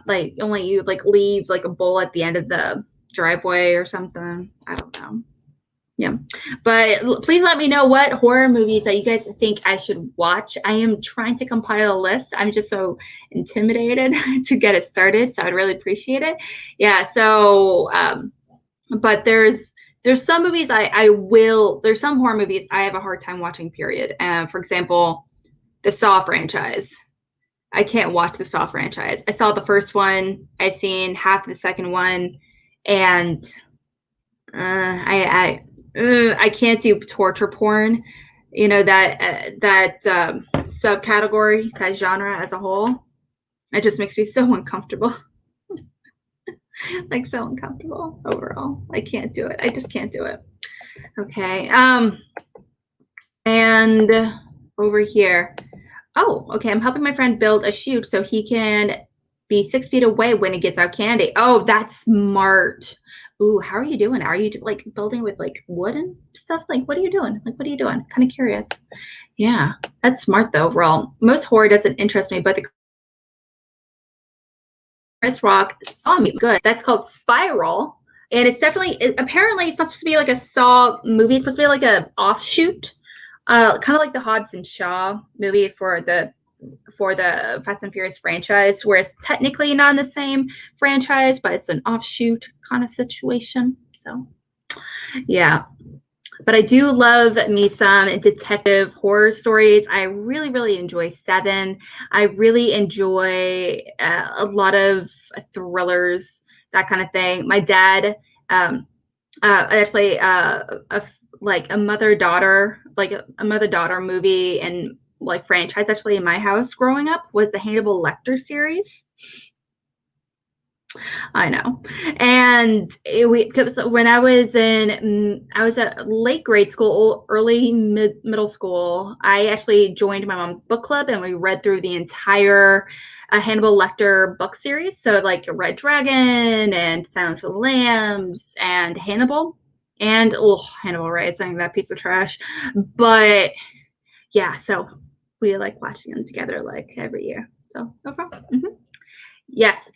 like only you like leave like a bowl at the end of the driveway or something. I don't know. Yeah, but please let me know what horror movies that you guys think I should watch. I am trying to compile a list. I'm just so intimidated to get it started, so I'd really appreciate it. Yeah, so but there's some movies there's some horror movies I have a hard time watching, period. For example, the Saw franchise. I can't watch the Saw franchise. I saw the first one, I've seen half of the second one, and I can't do torture porn, you know, that subcategory, that genre as a whole. It just makes me so uncomfortable. Like so uncomfortable overall. I can't do it. I just can't do it. Okay. And over here. Oh, okay. I'm helping my friend build a chute so he can be 6 feet away when he gets out candy. Oh, that's smart. Ooh, how are you doing? Are you like building with like wood and stuff? Like, what are you doing? Like, what are you doing? Kind of curious. Yeah, that's smart though overall. Most horror doesn't interest me, but the Chris Rock Saw movie, good. That's called Spiral. And it's definitely, apparently it's not supposed to be like a Saw movie. It's supposed to be like a offshoot, kind of like the Hobbs and Shaw movie for the Fast and Furious franchise, where it's technically not in the same franchise, but it's an offshoot kind of situation. So, yeah. But I do love me some detective horror stories. I really, really enjoy Seven. I really enjoy a lot of thrillers, that kind of thing. My dad, actually, like a mother-daughter movie and like franchise actually in my house growing up was the Hannibal Lecter series. I know. And when I was at late grade school, early middle school, I actually joined my mom's book club and we read through the entire Hannibal Lecter book series. So like Red Dragon and Silence of the Lambs and Hannibal. And Hannibal Rising, that piece of trash. But yeah, so we like watching them together like every year. So no problem. Yes.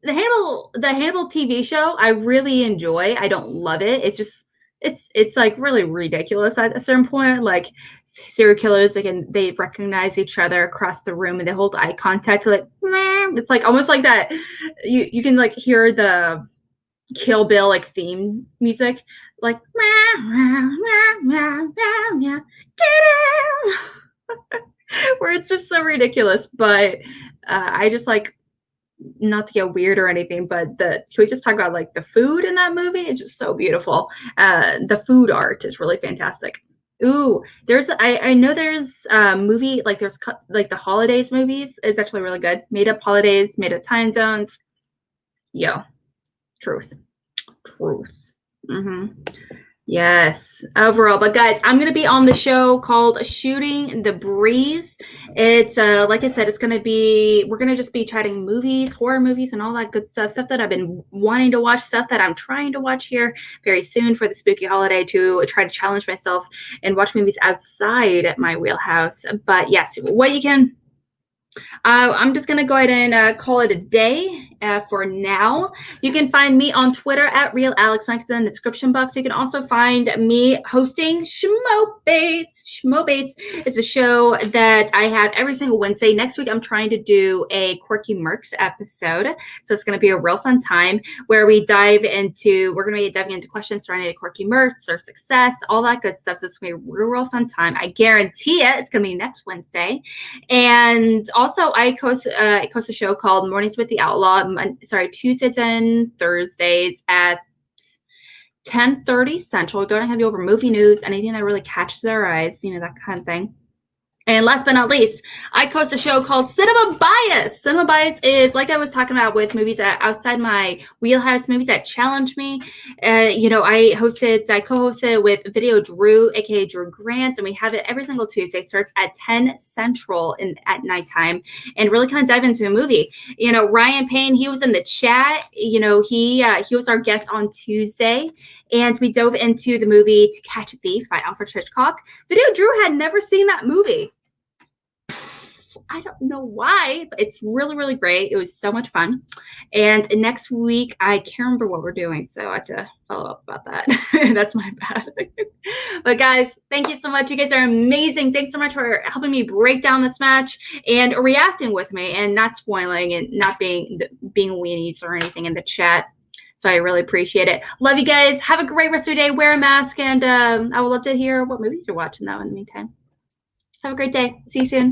The Hannibal TV show, I really enjoy. I don't love it. It's just it's like really ridiculous at a certain point. Like serial killers, they recognize each other across the room and they hold eye contact. So like it's like almost like that. You can like hear the Kill Bill like theme music, like where it's just so ridiculous. But I just like, not to get weird or anything, but can we just talk about like the food in that movie? It's just so beautiful. The food art is really fantastic. Ooh, I know there's a movie, like there's like the holidays movies. It's actually really good. Made up holidays, made up time zones. Yo, truth. Yes, overall. But guys, I'm going to be on the show called Shooting the Breeze. It's like I said, we're going to just be chatting movies, horror movies, and all that good stuff that I've been wanting to watch, stuff that I'm trying to watch here very soon for the spooky holiday, to try to challenge myself and watch movies outside my wheelhouse. But yes, what you can, I'm just going to go ahead and call it a day for now. You can find me on Twitter at RealAlex. It's in the description box. You can also find me hosting Schmobates. Schmobates is a show that I have every single Wednesday. Next week, I'm trying to do a Quirky Mercs episode. So it's going to be a real fun time where we're going to be diving into questions surrounding the Quirky Mercs or success, all that good stuff. So it's going to be a real fun time. I guarantee it. It's going to be next Wednesday. And also, I host a show called Mornings with the Outlaw. Tuesdays and Thursdays at 10:30 Central. We're going to go over movie news, anything that really catches our eyes, that kind of thing. And last but not least, I host a show called Cinema Bias. Cinema Bias is, like I was talking about, with movies that outside my wheelhouse, movies that challenge me. I co-hosted with Video Drew, aka Drew Grant, and we have it every single Tuesday. Starts at 10 Central at nighttime, and really kind of dive into a movie. Ryan Payne, he was in the chat. He was our guest on Tuesday, and we dove into the movie To Catch a Thief by Alfred Hitchcock. Video Drew had never seen that movie. I don't know why, but it's really, really great. It was so much fun. And next week, I can't remember what we're doing, so I have to follow up about that. That's my bad. But guys, thank you so much. You guys are amazing. Thanks so much for helping me break down this match and reacting with me and not spoiling and not being weenies or anything in the chat. So I really appreciate it. Love you guys. Have a great rest of your day. Wear a mask, and I would love to hear what movies you're watching, though, in the meantime. Have a great day. See you soon.